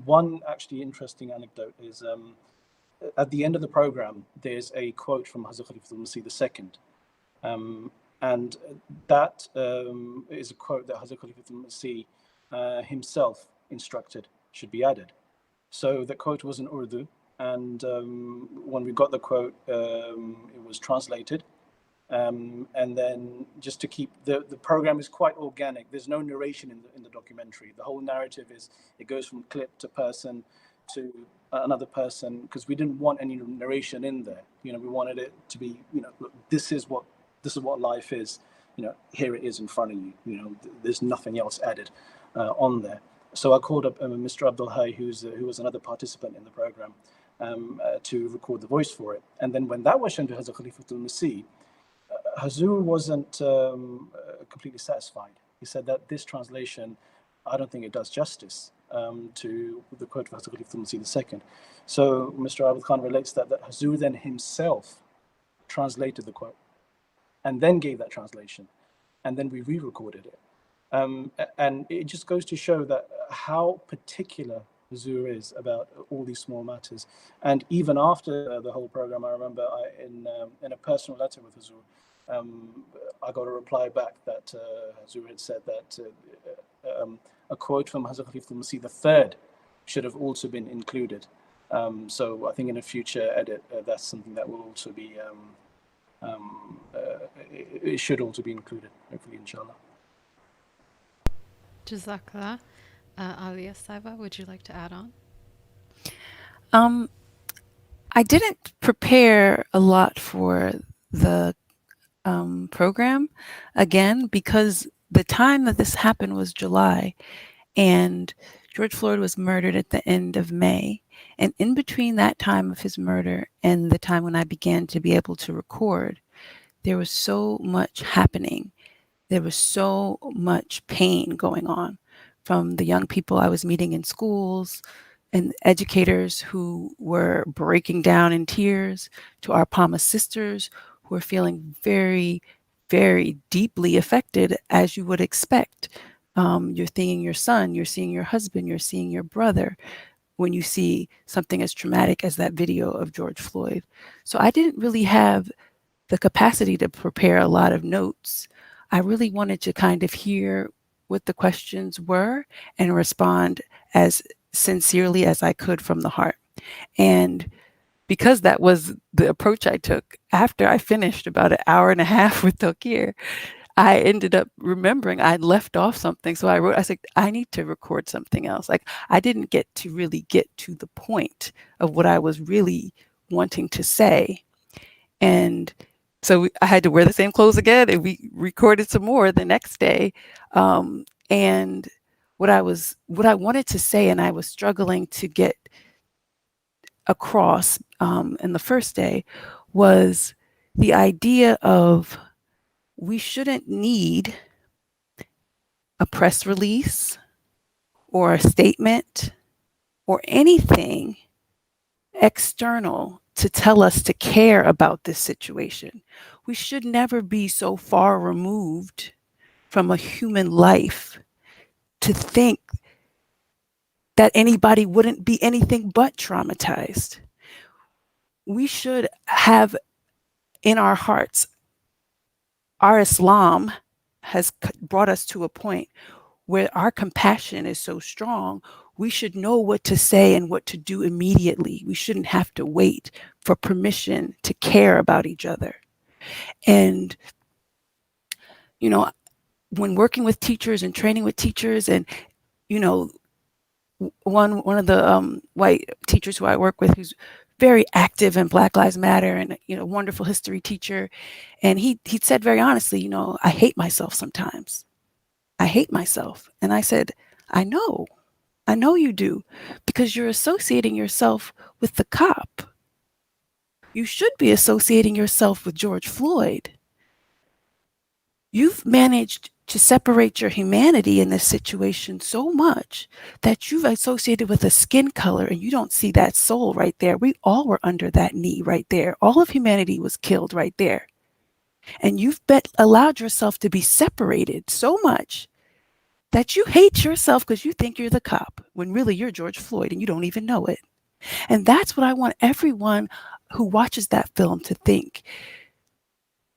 One actually interesting anecdote is at the end of the program, there's a quote from Hazrat Khalifatul Masih II. And that is a quote that Hazrat Khalifatul Masih himself instructed should be added. So the quote was in Urdu, and when we got the quote, it was translated. And then just to keep the program is quite organic. There's no narration in the documentary. The whole narrative is, it goes from clip to person to another person, because we didn't want any narration in there. We wanted it to be, look, this is what life is. Here it is in front of you. There's nothing else added on there. So I called up Mr. Abdul Hay, who was another participant in the program, to record the voice for it. And then when that was shown to Hazrat Khalifatul Masih, Hazur wasn't completely satisfied. He said that this translation, I don't think it does justice to the quote of Hazrat Khalifatul Masih II. So Mr. Abdul Khan relates that Hazur then himself translated the quote and then gave that translation, and then we re-recorded it. And it just goes to show that how particular Hazur is about all these small matters. And even after the whole program, I remember in a personal letter with Hazur, I got a reply back that Hazur had said that a quote from Hazrat Khalifatul Masih III should have also been included. So I think in a future edit, that's something that will also be, it should also be included, hopefully, inshallah. Jazakallah. Alia Saiba, would you like to add on? I didn't prepare a lot for the program, again, because the time that this happened was July, and George Floyd was murdered at the end of May. And in between that time of his murder and the time when I began to be able to record, there was so much happening. There was so much pain going on, from the young people I was meeting in schools and educators who were breaking down in tears, to our Palma sisters who are feeling very, very deeply affected, as you would expect. You're seeing your son, you're seeing your husband, you're seeing your brother when you see something as traumatic as that video of George Floyd. So I didn't really have the capacity to prepare a lot of notes. I really wanted to kind of hear what the questions were and respond as sincerely as I could from the heart. And because that was the approach I took, after I finished about an hour and a half with Tokir, I ended up remembering I'd left off something. So I said, I need to record something else. Like, I didn't get to really get to the point of what I was really wanting to say. And so I had to wear the same clothes again, and we recorded some more the next day. And what I wanted to say, and I was struggling to get across in the first day, was the idea of, we shouldn't need a press release or a statement or anything external to tell us to care about this situation. We should never be so far removed from a human life to think that anybody wouldn't be anything but traumatized. We should have in our hearts, our Islam has brought us to a point where our compassion is so strong, we should know what to say and what to do immediately. We shouldn't have to wait for permission to care about each other. And, you know, when working with teachers and training with teachers, and, you know, one of the white teachers who I work with, who's very active in Black Lives Matter and, you know, wonderful history teacher. And he said very honestly, you know, I hate myself sometimes. I hate myself. And I said, I know you do, because you're associating yourself with the cop. You should be associating yourself with George Floyd. You've managed to separate your humanity in this situation so much that you've associated with a skin color, and you don't see that soul right there. We all were under that knee right there. All of humanity was killed right there. And you've allowed yourself to be separated so much that you hate yourself because you think you're the cop, when really you're George Floyd and you don't even know it. And that's what I want everyone who watches that film to think.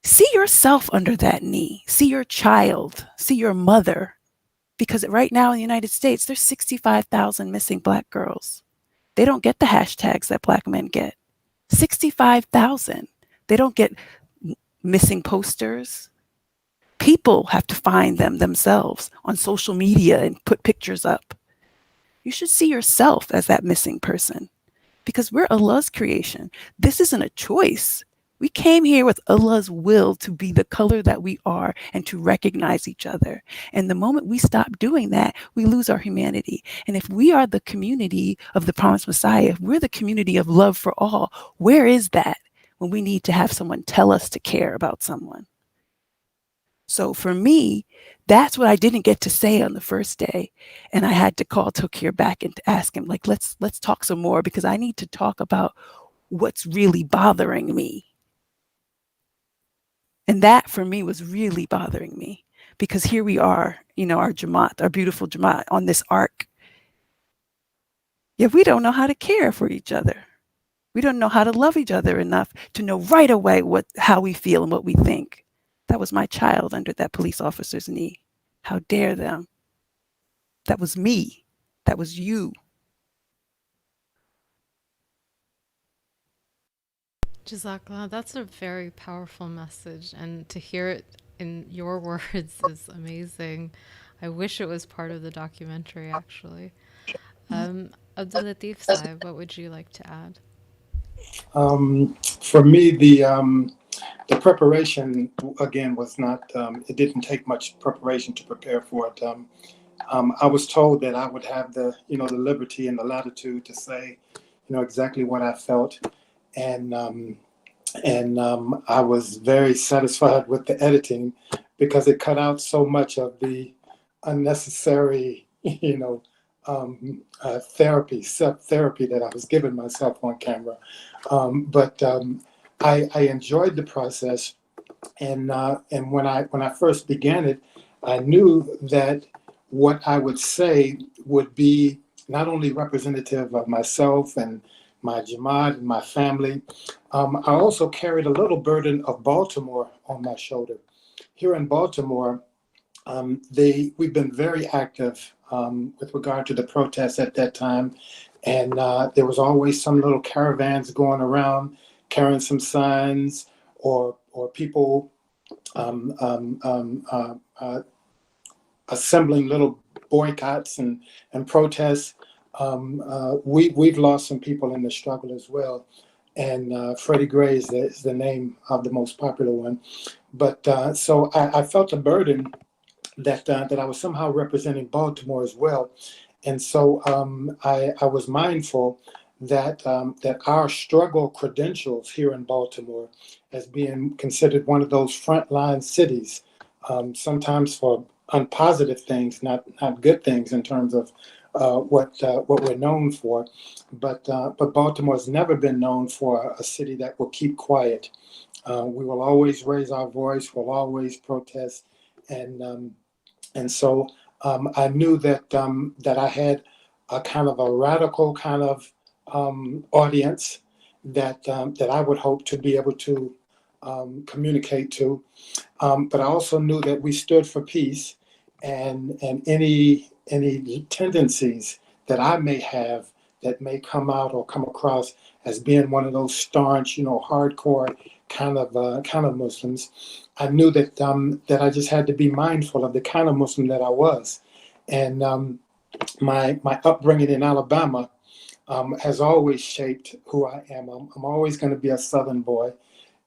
See yourself under that knee. See your child. See your mother. Because right now in the United States, there's 65,000 missing Black girls. They don't get the hashtags that Black men get. 65,000. They don't get missing posters. People have to find them themselves on social media and put pictures up. You should see yourself as that missing person, because we're Allah's creation. This isn't a choice. We came here with Allah's will to be the color that we are and to recognize each other. And the moment we stop doing that, we lose our humanity. And if we are the community of the promised Messiah, if we're the community of love for all, where is that when we need to have someone tell us to care about someone? So for me, that's what I didn't get to say on the first day. And I had to call Tokir back and to ask him, like, let's talk some more, because I need to talk about what's really bothering me. And that for me was really bothering me, because here we are, you know, our Jamaat, our beautiful Jamaat on this ark. Yet we don't know how to care for each other. We don't know how to love each other enough to know right away how we feel and what we think. That was my child under that police officer's knee. How dare them? That was me. That was you. Jazakallah, that's a very powerful message, and to hear it in your words is amazing. I wish it was part of the documentary, actually. Abdul Latif Saib, what would you like to add? For me, the preparation, again, was not, it didn't take much preparation to prepare for it. I was told that I would have the liberty and the latitude to say, exactly what I felt. And I was very satisfied with the editing, because it cut out so much of the unnecessary, self-therapy that I was giving myself on camera. But I enjoyed the process, and when I first began it, I knew that what I would say would be not only representative of myself and my Jamaat and my family. I also carried a little burden of Baltimore on my shoulder. Here in Baltimore, we've been very active with regard to the protests at that time, and there was always some little caravans going around carrying some signs, or people assembling little boycotts and protests. We've lost some people in the struggle as well, and Freddie Gray is the name of the most popular one. But so I felt a burden that I was somehow representing Baltimore as well, and so I was mindful that our struggle credentials here in Baltimore, as being considered one of those frontline cities, sometimes for unpositive things, not good things in terms of what we're known for, but Baltimore's never been known for a city that will keep quiet. We will always raise our voice. We'll always protest, and so I knew that I had a kind of a radical kind of audience that I would hope to be able to communicate to, but I also knew that we stood for peace, and any tendencies that I may have that may come out or come across as being one of those staunch, hardcore kind of Muslims. I knew that that I just had to be mindful of the kind of Muslim that I was, and my upbringing in Alabama has always shaped who I am. I'm always going to be a Southern boy,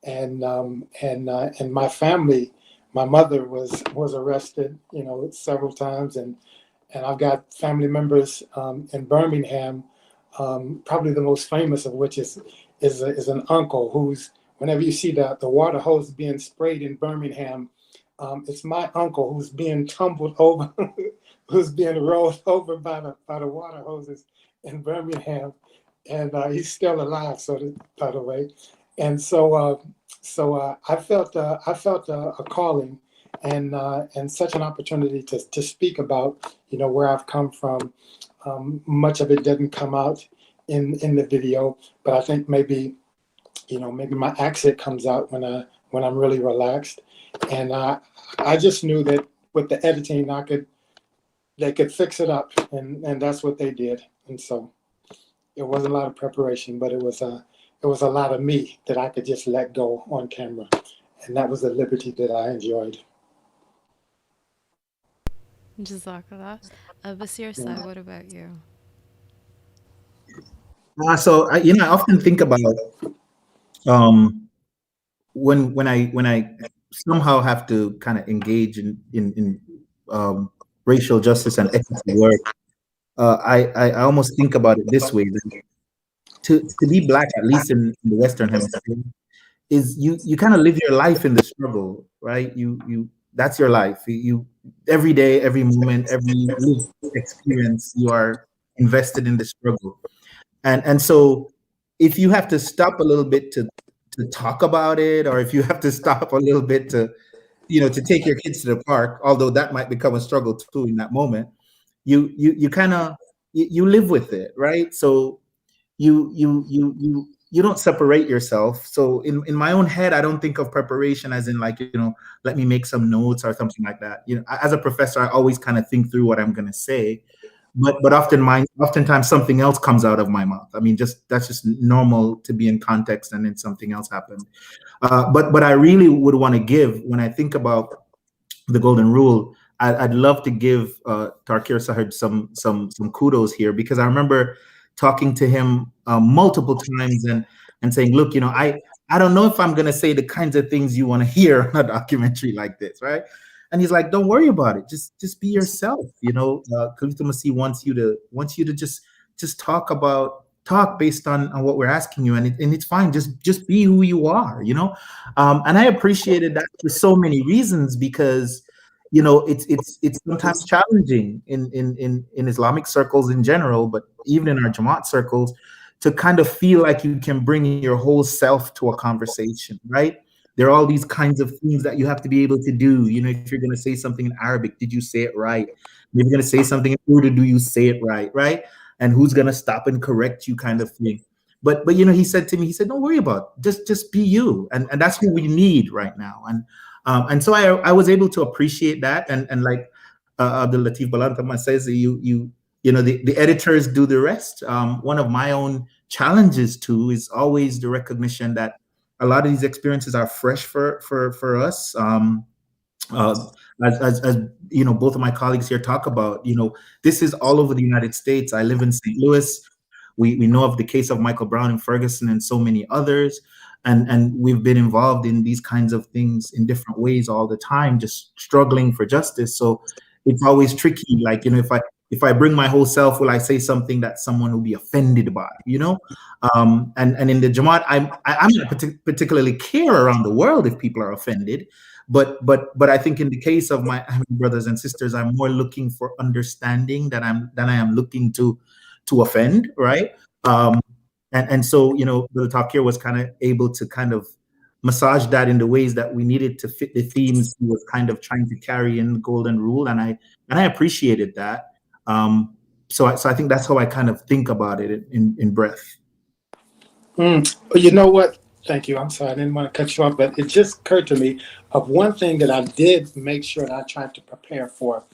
and my family, my mother was arrested, several times, and I've got family members in Birmingham. Probably the most famous of which is an uncle who's, whenever you see the water hose being sprayed in Birmingham, it's my uncle who's being tumbled over, who's being rolled over by the water hoses in Birmingham, and he's still alive. By the way, and so I felt a calling and such an opportunity to speak about where I've come from. Much of it didn't come out in the video, but I think maybe my accent comes out when I'm really relaxed, and I just knew that with the editing they could fix it up, and that's what they did. And so it wasn't a lot of preparation, but it was a lot of me that I could just let go on camera, and that was the liberty that I enjoyed. Jazakallah. Basir Sai, what about you? So I often think about when I somehow have to kind of engage in racial justice and equity work. I almost think about it this way: that to be Black, at least in the Western Hemisphere, is you kind of live your life in the struggle, right? You that's your life. You every day, every moment, every lived experience, you are invested in the struggle. And so if you have to stop a little bit to talk about it, or if you have to stop a little bit to take your kids to the park, although that might become a struggle too in that moment, you kind of you live with it, right? So you don't separate yourself. So in my own head, I don't think of preparation as in like, let me make some notes or something like that. As a professor, I always kind of think through what I'm going to say, but oftentimes something else comes out of my mouth. I mean, that's just normal to be in context and then something else happened. But I really would want to give, when I think about the golden rule, I'd love to give Tarkir Sahib some kudos here, because I remember talking to him multiple times and saying, look, I don't know if I'm going to say the kinds of things you want to hear on a documentary like this, right? And he's like, don't worry about it. Just be yourself. Khalifa Masih wants you to just talk based on what we're asking you, and it's fine. Just be who you are, And I appreciated that for so many reasons, because it's sometimes challenging in Islamic circles in general, but even in our Jamaat circles, to kind of feel like you can bring your whole self to a conversation, right? There are all these kinds of things that you have to be able to do. If you're going to say something in Arabic, did you say it right? If you're going to say something in Urdu, do you say it right? And who's going to stop and correct you, kind of thing. But he said to me, don't worry about it. Just be you, and that's what we need right now. And so I was able to appreciate that, and like Abdul Latif Balantama says, the editors do the rest. One of my own challenges too is always the recognition that a lot of these experiences are fresh for us. As both of my colleagues here talk about, this is all over the United States. I live in St. Louis. We know of the case of Michael Brown in Ferguson and so many others. And we've been involved in these kinds of things in different ways all the time, just struggling for justice. So it's always tricky. Like, if I bring my whole self, will I say something that someone will be offended by, And in the Jamaat, I'm not particularly care around the world if people are offended. But I think in the case of my brothers and sisters, I'm more looking for understanding than I am looking to offend, right? And so, the talk here was kind of able to kind of massage that in the ways that we needed to fit the themes he was kind of trying to carry in the golden rule, and I appreciated that. So I think that's how I kind of think about it in breath. You know what? Thank you. I'm sorry, I didn't want to cut you off, but it just occurred to me of one thing that I did make sure that I tried to prepare for.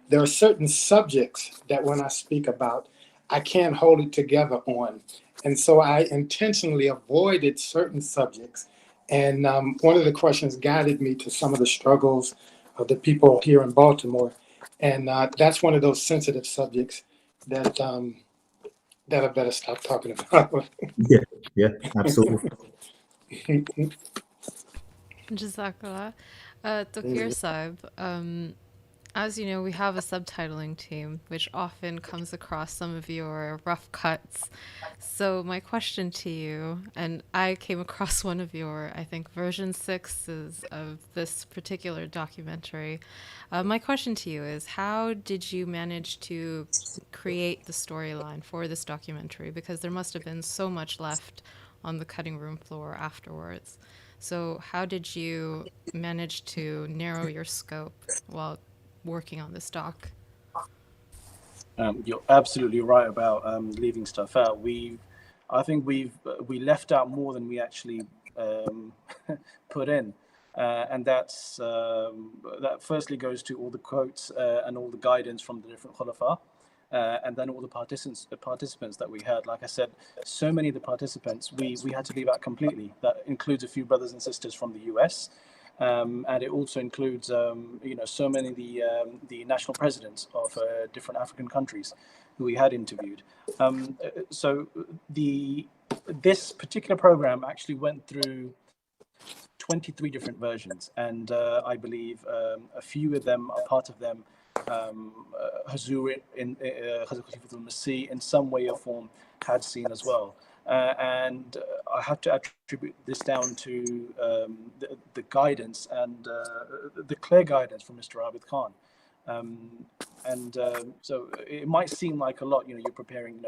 There are certain subjects that when I speak about, I can't hold it together on. And so I intentionally avoided certain subjects. And one of the questions guided me to some of the struggles of the people here in Baltimore. And that's one of those sensitive subjects that that I better stop talking about. Yeah, absolutely. Jazakallah. Tokir Saib, as you know, we have a subtitling team, which often comes across some of your rough cuts. So my question to you, and I came across one of your, I think, version 6s of this particular documentary. My question to you is, how did you manage to create the storyline for this documentary? Because there must have been so much left on the cutting room floor afterwards. So how did you manage to narrow your scope while working on this doc? You're absolutely right about leaving stuff out. I think we left out more than we actually put in, and that firstly goes to all the quotes and all the guidance from the different khulafa. And then all the participants that we had. Like I said, so many of the participants we had to leave out completely. That includes a few brothers and sisters from the US, and it also includes so many of the national presidents of different African countries who we had interviewed. So this particular program actually went through 23 different versions, and I believe a few of them, a part of them, Hazur in Hazrat Khalifatul Masih in some way or form had seen as well. And I have to attribute this down to the guidance and the clear guidance from Mr. Abid Khan. So it might seem like a lot, you're preparing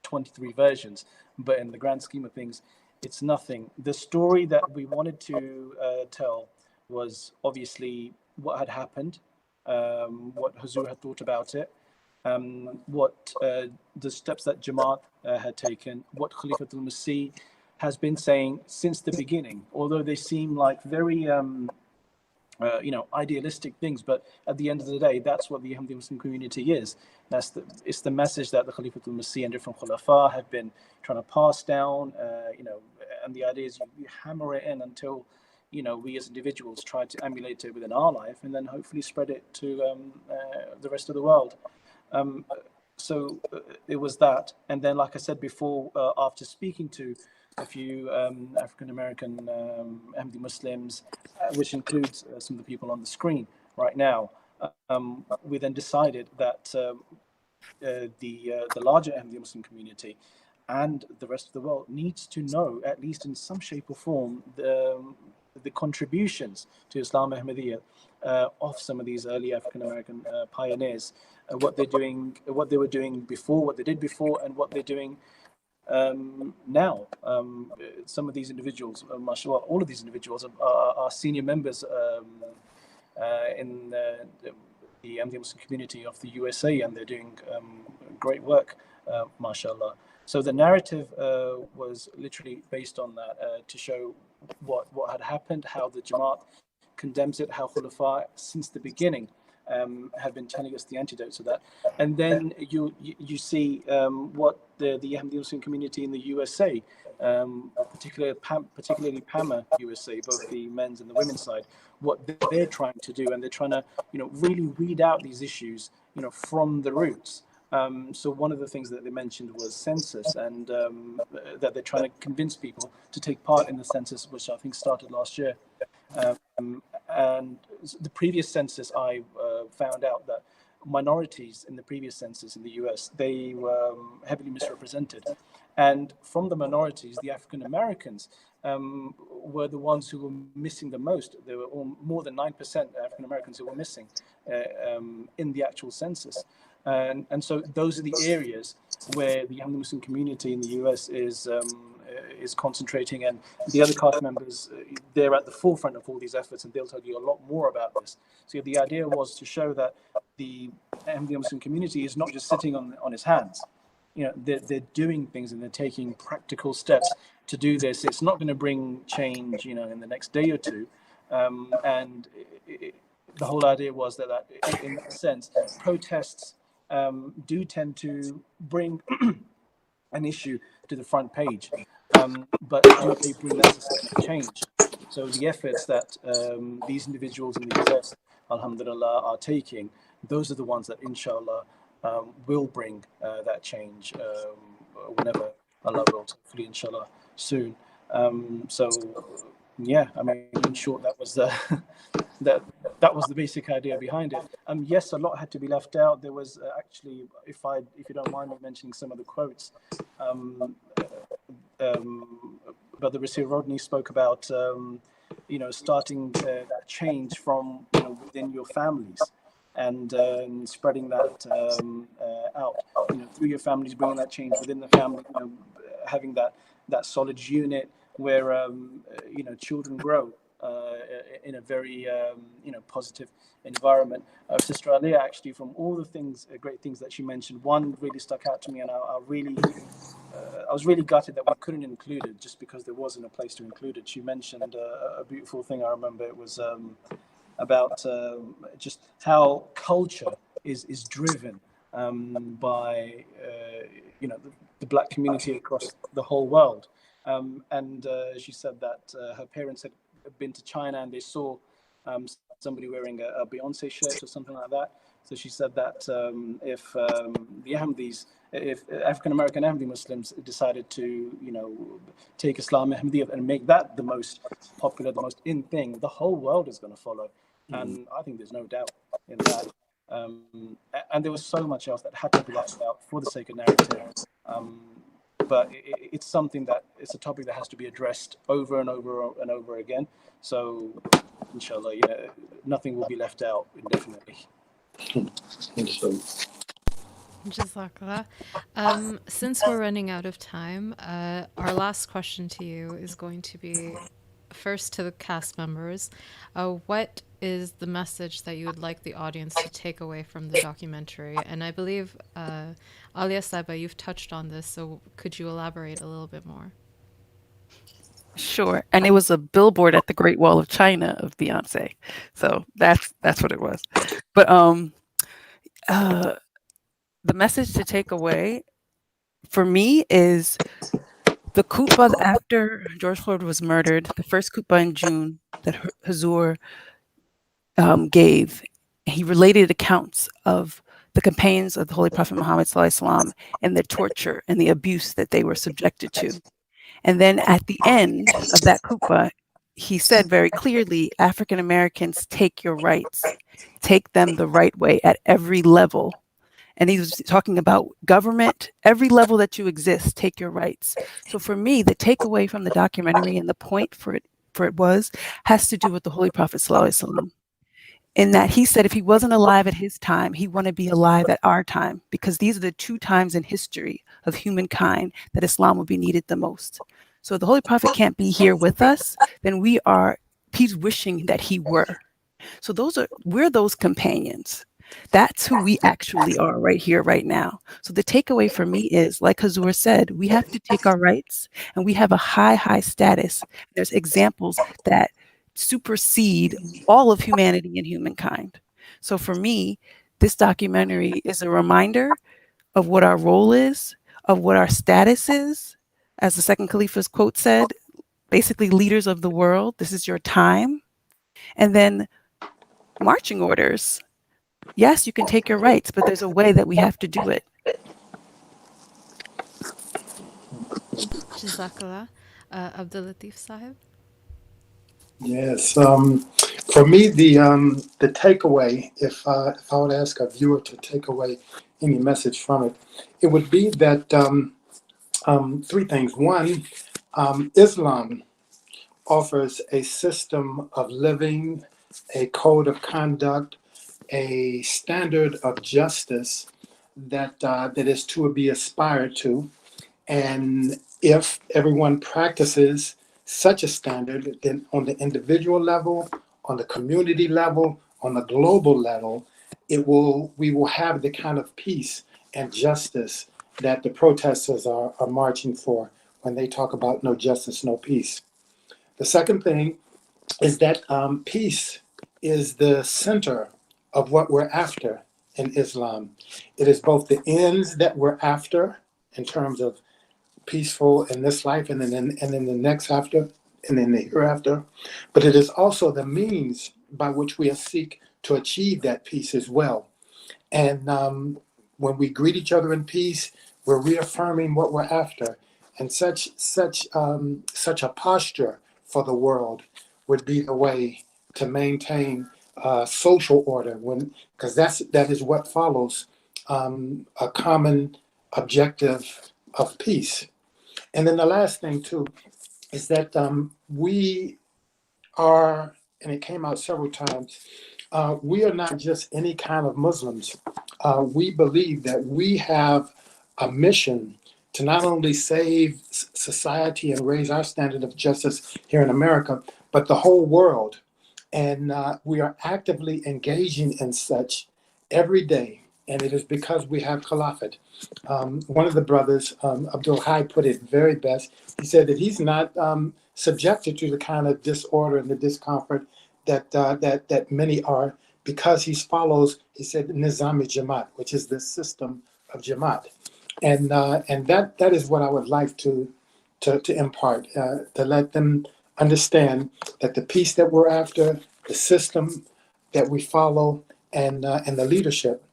23 versions, but in the grand scheme of things, it's nothing. The story that we wanted to tell was obviously what had happened, what Hazur had thought about it, what the steps that Jamaat had taken, what Khalifatul Masih has been saying since the beginning, although they seem like very idealistic things, but at the end of the day, that's what the Ahmadi Muslim community is. It's the message that the Khalifatul Masih and different Khulafa have been trying to pass down, and the idea is you hammer it in until we as individuals try to emulate it within our life, and then hopefully spread it to the rest of the world. So it was that. And then, like I said before, after speaking to a few African American Ahmadi Muslims, which includes some of the people on the screen right now, we then decided that the larger Ahmadi Muslim community and the rest of the world needs to know, at least in some shape or form, the contributions to Islam Ahmadiyya of some of these early African American pioneers, what they're doing, what they were doing before, what they did before, and what they're doing now. Some of these individuals, mashallah, all of these individuals are senior members in the Ahmadi Muslim community of the USA, and they're doing great work, mashallah. So the narrative was literally based on that, to show what had happened, how the Jamaat condemns it, how Khulafa since the beginning have been telling us the antidote to that. And then you see what the Ahmadi Muslim community in the USA, particularly PAMA USA, both the men's and the women's side, what they're trying to do, and they're trying to really weed out these issues from the roots. So one of the things that they mentioned was census, and that they're trying to convince people to take part in the census, which I think started last year. And the previous census, I found out that minorities in the previous census in the US, they were heavily misrepresented. And from the minorities, the African Americans were the ones who were missing the most. There were more than 9% African Americans who were missing in the actual census. And so those are the areas where the Ahmadi Muslim community in the US is concentrating, and the other cast members, they're at the forefront of all these efforts, and they'll tell you a lot more about this. So the idea was to show that the Ahmadi Muslim community is not just sitting on its hands. They're doing things, and they're taking practical steps to do this. It's not going to bring change, in the next day or two. The whole idea was that in that sense, protests do tend to bring an issue to the front page, but do they bring that systemic change? So the efforts that these individuals in the West, alhamdulillah, are taking, those are the ones that inshallah will bring that change whenever Allah wills, hopefully inshallah soon. So yeah, I mean, in short, that was the that was the basic idea behind it. Yes, a lot had to be left out. There was actually, if you don't mind me mentioning some of the quotes, Brother Rasir Rodney spoke about starting that change from within your families, and spreading that out through your families, bringing that change within the family, having that solid unit where children grow in a very positive environment. Sister Alia, actually, from all the great things that she mentioned, one really stuck out to me, and I was really gutted that we couldn't include it just because there wasn't a place to include it. She mentioned a beautiful thing. I remember it was about just how culture is driven by the black community across the whole world. And she said that her parents had been to China and they saw somebody wearing a Beyonce shirt or something like that. So she said that if the Ahmadis, if African American Ahmadi Muslims decided to, take Islam Ahmadiyya and make that the most popular, the most in thing, the whole world is going to follow. And I think there's no doubt in that. And there was so much else that had to be left out for the sake of narrative. But it's something it's a topic that has to be addressed over and over and over again. So, inshallah, nothing will be left out indefinitely. Jazakallah. Since we're running out of time, our last question to you is going to be first to the cast members. What is the message that you would like the audience to take away from the documentary? And I believe, Alia Saiba, you've touched on this, so could you elaborate a little bit more? Sure. And it was a billboard at the Great Wall of China of Beyonce. So that's what it was. But the message to take away for me is the khutbah after George Floyd was murdered, the first khutbah in June that Hazur gave. He related accounts of the companions of the Holy Prophet Muhammad ﷺ and the torture and the abuse that they were subjected to. And then at the end of that khutbah, he said very clearly, African Americans, take your rights, take them the right way at every level. And he was talking about government, every level that you exist, take your rights. So for me, the takeaway from the documentary and the point for it has to do with the Holy Prophet ﷺ. In that he said if he wasn't alive at his time, he wanted to be alive at our time, because these are the two times in history of humankind that Islam would be needed the most. So if the Holy Prophet can't be here with us, then he's wishing that he were. So we're those companions. That's who we actually are right here, right now. So the takeaway for me is, like Hazur said, we have to take our rights, and we have a high status. There's examples that supersede all of humanity and humankind. So for me, this documentary is a reminder of what our role is, of what our status is. As the second Khalifa's quote said, basically, leaders of the world, this is your time. And then marching orders. Yes, you can take your rights, but there's a way that we have to do it. Jazakallah. Abdul Latif Sahib? Yes. For me, the takeaway, if I would ask a viewer to take away any message from it, it would be that three things. One, Islam offers a system of living, a code of conduct, a standard of justice that is to be aspired to. And if everyone practices such a standard, then on the individual level, on the community level, on the global level, we will have the kind of peace and justice that the protesters are marching for when they talk about no justice, no peace. The second thing is that peace is the center of what we're after in Islam. It is both the ends that we're after in terms of peaceful in this life and then in the next after and in the hereafter, but it is also the means by which we seek to achieve that peace as well. And when we greet each other in peace, we're reaffirming what we're after. And such a posture for the world would be the way to maintain social order, because that is what follows a common objective of peace. And then the last thing too is that we are, and it came out several times, we are not just any kind of Muslims. We believe that we have a mission to not only save society and raise our standard of justice here in America, but the whole world. And we are actively engaging in such every day. And it is because we have Caliphate. One of the brothers, Abdul Hai, put it very best. He said that he's not subjected to the kind of disorder and the discomfort that many are, because he follows, he said, Nizami Jamaat, which is the system of Jamaat. And that is what I would like to impart, to let them understand that the peace that we're after, the system that we follow, and the leadership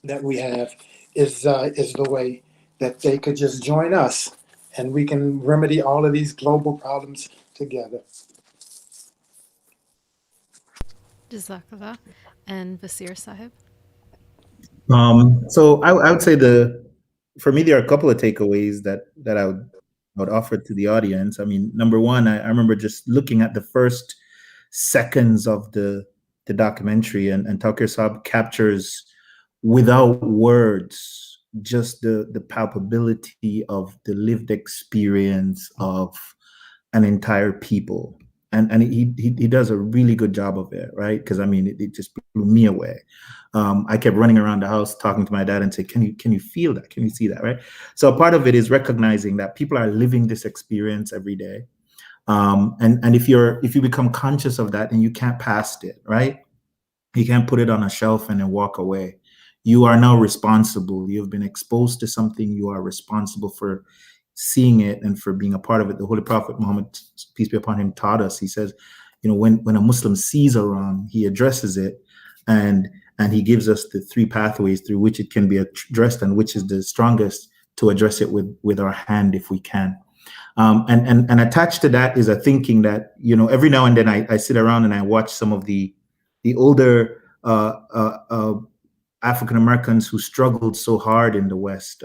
that we have is the way that they could just join us, and we can remedy all of these global problems together. Jazakallah. And Basir Sahib? So I would say for me, there are a couple of takeaways that I would offer to the audience. I mean, number one, I remember just looking at the first seconds of the documentary, and Tawqir Saab captures without words just the palpability of the lived experience of an entire people. And he does a really good job of it, right? Because I mean, it just blew me away. I kept running around the house talking to my dad and say, "Can you feel that? Can you see that?" Right? So a part of it is recognizing that people are living this experience every day, and if you become conscious of that, and you can't pass it, right? You can't put it on a shelf and then walk away. You are now responsible. You've been exposed to something. You are responsible for seeing it and for being a part of it. The Holy Prophet Muhammad, peace be upon him, taught us. He says, when a Muslim sees a wrong, he addresses it, and he gives us the three pathways through which it can be addressed, and which is the strongest to address it with our hand if we can. And attached to that is a thinking that, every now and then I sit around and I watch some of the older African Americans who struggled so hard in the West.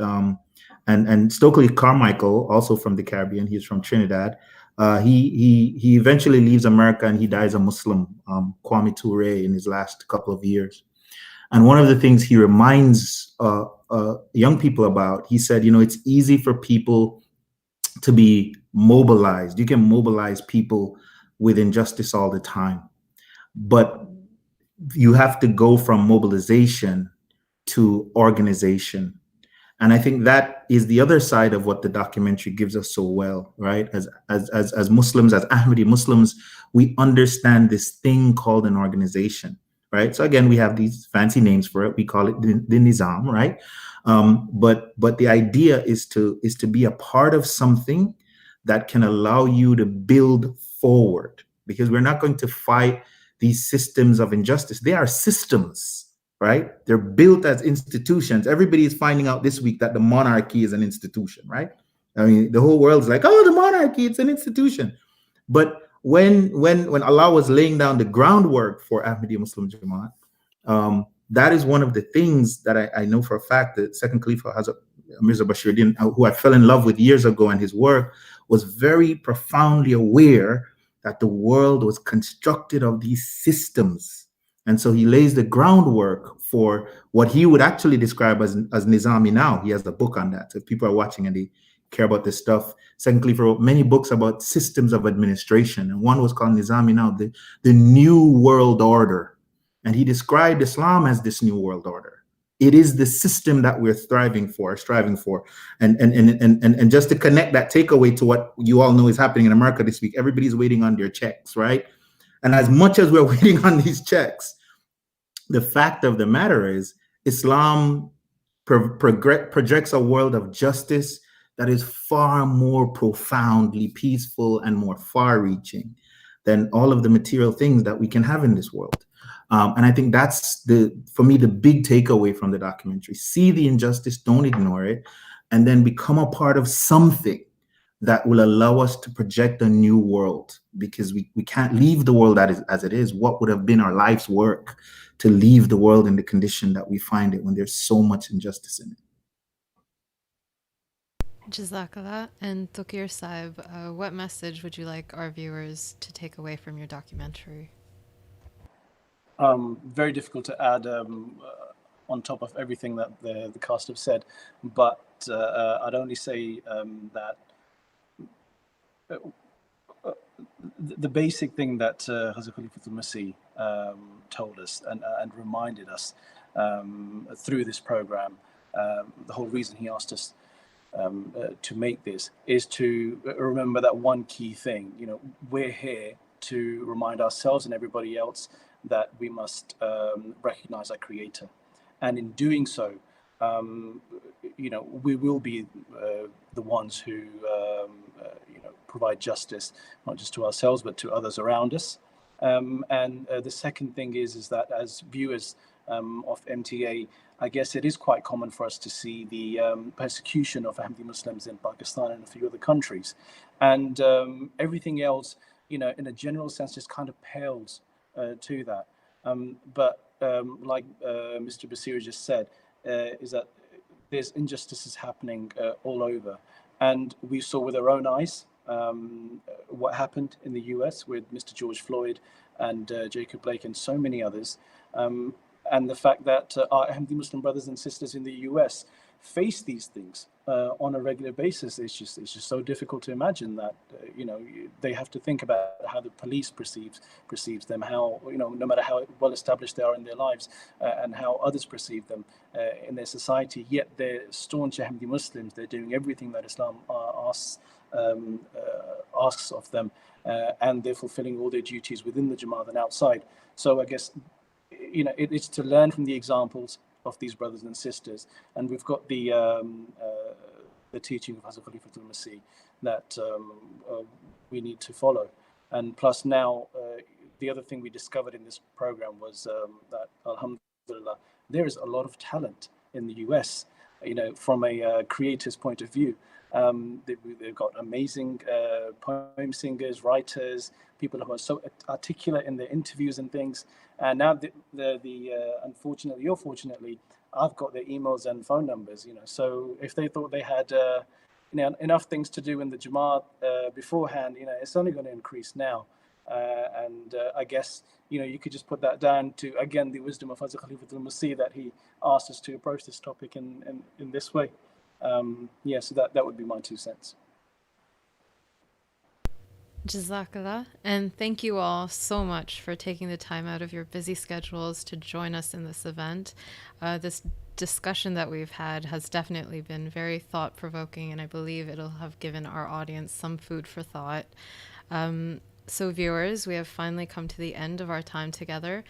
And Stokely Carmichael, also from the Caribbean, he's from Trinidad. He eventually leaves America and he dies a Muslim, Kwame Ture, in his last couple of years. And one of the things he reminds young people about, he said, it's easy for people to be mobilized. You can mobilize people with injustice all the time, but you have to go from mobilization to organization. And I think that is the other side of what the documentary gives us so well, right? As Muslims, as Ahmadi Muslims, we understand this thing called an organization, right? So again, we have these fancy names for it. We call it the Nizam, right? But the idea is to be a part of something that can allow you to build forward, because we're not going to fight these systems of injustice. They are systems, right? They're built as institutions. Everybody is finding out this week that the monarchy is an institution, right? I mean, the whole world's like, oh, the monarchy, it's an institution. But when Allah was laying down the groundwork for Ahmadiyya Muslim Jamaat, that is one of the things that I know for a fact that Second Khalifa Hazrat Mirza Bashiruddin, who I fell in love with years ago, and his work was very profoundly aware that the world was constructed of these systems. And so he lays the groundwork for what he would actually describe as Nizami now. He has a book on that. So if people are watching and they care about this stuff, Second Khalifa wrote many books about systems of administration. And one was called Nizami now, the New World Order. And he described Islam as this New World Order. It is the system that we're striving for. And just to connect that takeaway to what you all know is happening in America this week, everybody's waiting on their checks, right? And as much as we're waiting on these checks, the fact of the matter is Islam projects a world of justice that is far more profoundly peaceful and more far-reaching than all of the material things that we can have in this world. And I think that's, for me, the big takeaway from the documentary. See the injustice, don't ignore it, and then become a part of something that will allow us to project a new world, because we can't leave the world as it is. What would have been our life's work to leave the world in the condition that we find it when there's so much injustice in it? Jazakallah. And Tokir Saib, what message would you like our viewers to take away from your documentary? Very difficult to add on top of everything that the cast have said, but I'd only say that the basic thing that Hazrat Khalifatul Masih told us and reminded us through this program, the whole reason he asked us to make this is to remember that one key thing. You know, we're here to remind ourselves and everybody else that we must recognize our Creator, and in doing so, you know, we will be the ones who you know, provide justice not just to ourselves but to others around us. And the second thing is that as viewers of MTA, I guess it is quite common for us to see the persecution of Ahmadi Muslims in Pakistan and a few other countries, and everything else, you know, in a general sense, just kind of pales to that. But like Mr. Basir just said, is that there's injustices happening all over, and we saw with our own eyes what happened in the US with Mr. George Floyd and Jacob Blake and so many others. And the fact that our Ahmadi Muslim brothers and sisters in the US face these things on a regular basis, it's just so difficult to imagine that you know, they have to think about how the police perceives them, how, you know, no matter how well established they are in their lives, and how others perceive them in their society, yet they're staunch Ahmadi Muslims. They're doing everything that Islam asks of them, and they're fulfilling all their duties within the Jamaat and outside. So I guess, you know, it's to learn from the examples of these brothers and sisters, and we've got the teaching of Hazrat Khalifatul Masih that we need to follow. And plus now, the other thing we discovered in this program was that, alhamdulillah, there is a lot of talent in the US, you know, from a creator's point of view. They've got amazing poem singers, writers, people who are so articulate in their interviews and things. And now unfortunately or fortunately, I've got their emails and phone numbers, you know. So if they thought they had you know, enough things to do in the Jamaat beforehand, you know, it's only going to increase now. And I guess, you know, you could just put that down to, again, the wisdom of Hazrat Khalifatul Masih, that he asked us to approach this topic in this way. Yeah, so that would be my 2 cents. Jazakallah. And thank you all so much for taking the time out of your busy schedules to join us in this event. This discussion that we've had has definitely been very thought-provoking, and I believe it'll have given our audience some food for thought. So viewers, we have finally come to the end of our time together.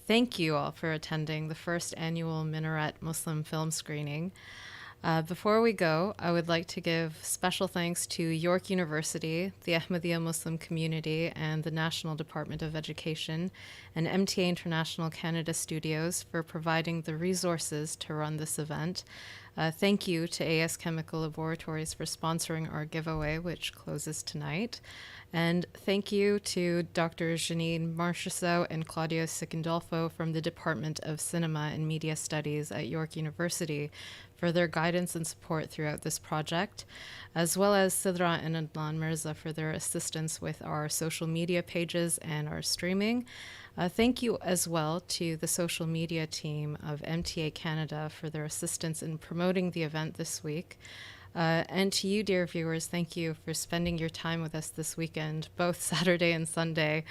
Thank you all for attending the first annual Minaret Muslim Film Screening. Before we go, I would like to give special thanks to York University, the Ahmadiyya Muslim community, and the National Department of Education, and MTA International Canada Studios for providing the resources to run this event. Thank you to AS Chemical Laboratories for sponsoring our giveaway, which closes tonight. And thank you to Dr. Janine Marchessault and Claudio Sicandolfo from the Department of Cinema and Media Studies at York University for their guidance and support throughout this project, as well as Sidra and Adlan Mirza for their assistance with our social media pages and our streaming. Thank you as well to the social media team of MTA Canada for their assistance in promoting the event this week. And to you, dear viewers, thank you for spending your time with us this weekend, both Saturday and Sunday,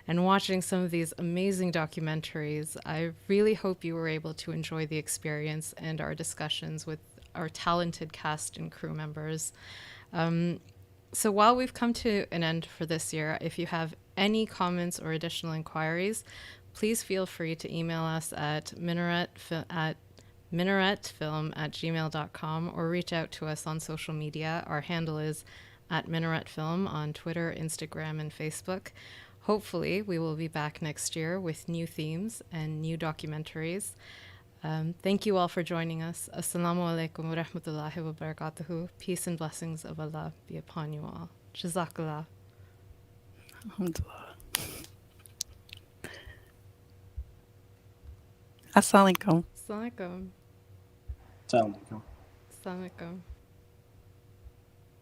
and watching some of these amazing documentaries. I really hope you were able to enjoy the experience and our discussions with our talented cast and crew members. So while we've come to an end for this year, if you have any comments or additional inquiries, please feel free to email us at minaretfilm@gmail.com, or reach out to us on social media. Our handle is @minaretfilm on Twitter, Instagram, and Facebook. Hopefully, we will be back next year with new themes and new documentaries. Thank you all for joining us. Assalamu alaikum wa rahmatullahi wa barakatuhu. Peace and blessings of Allah be upon you all. Jazakallah. Alhamdulillah. Assalamu alaikum. Assalamu alaikum. Assalamu alaikum. Assalamu alaikum.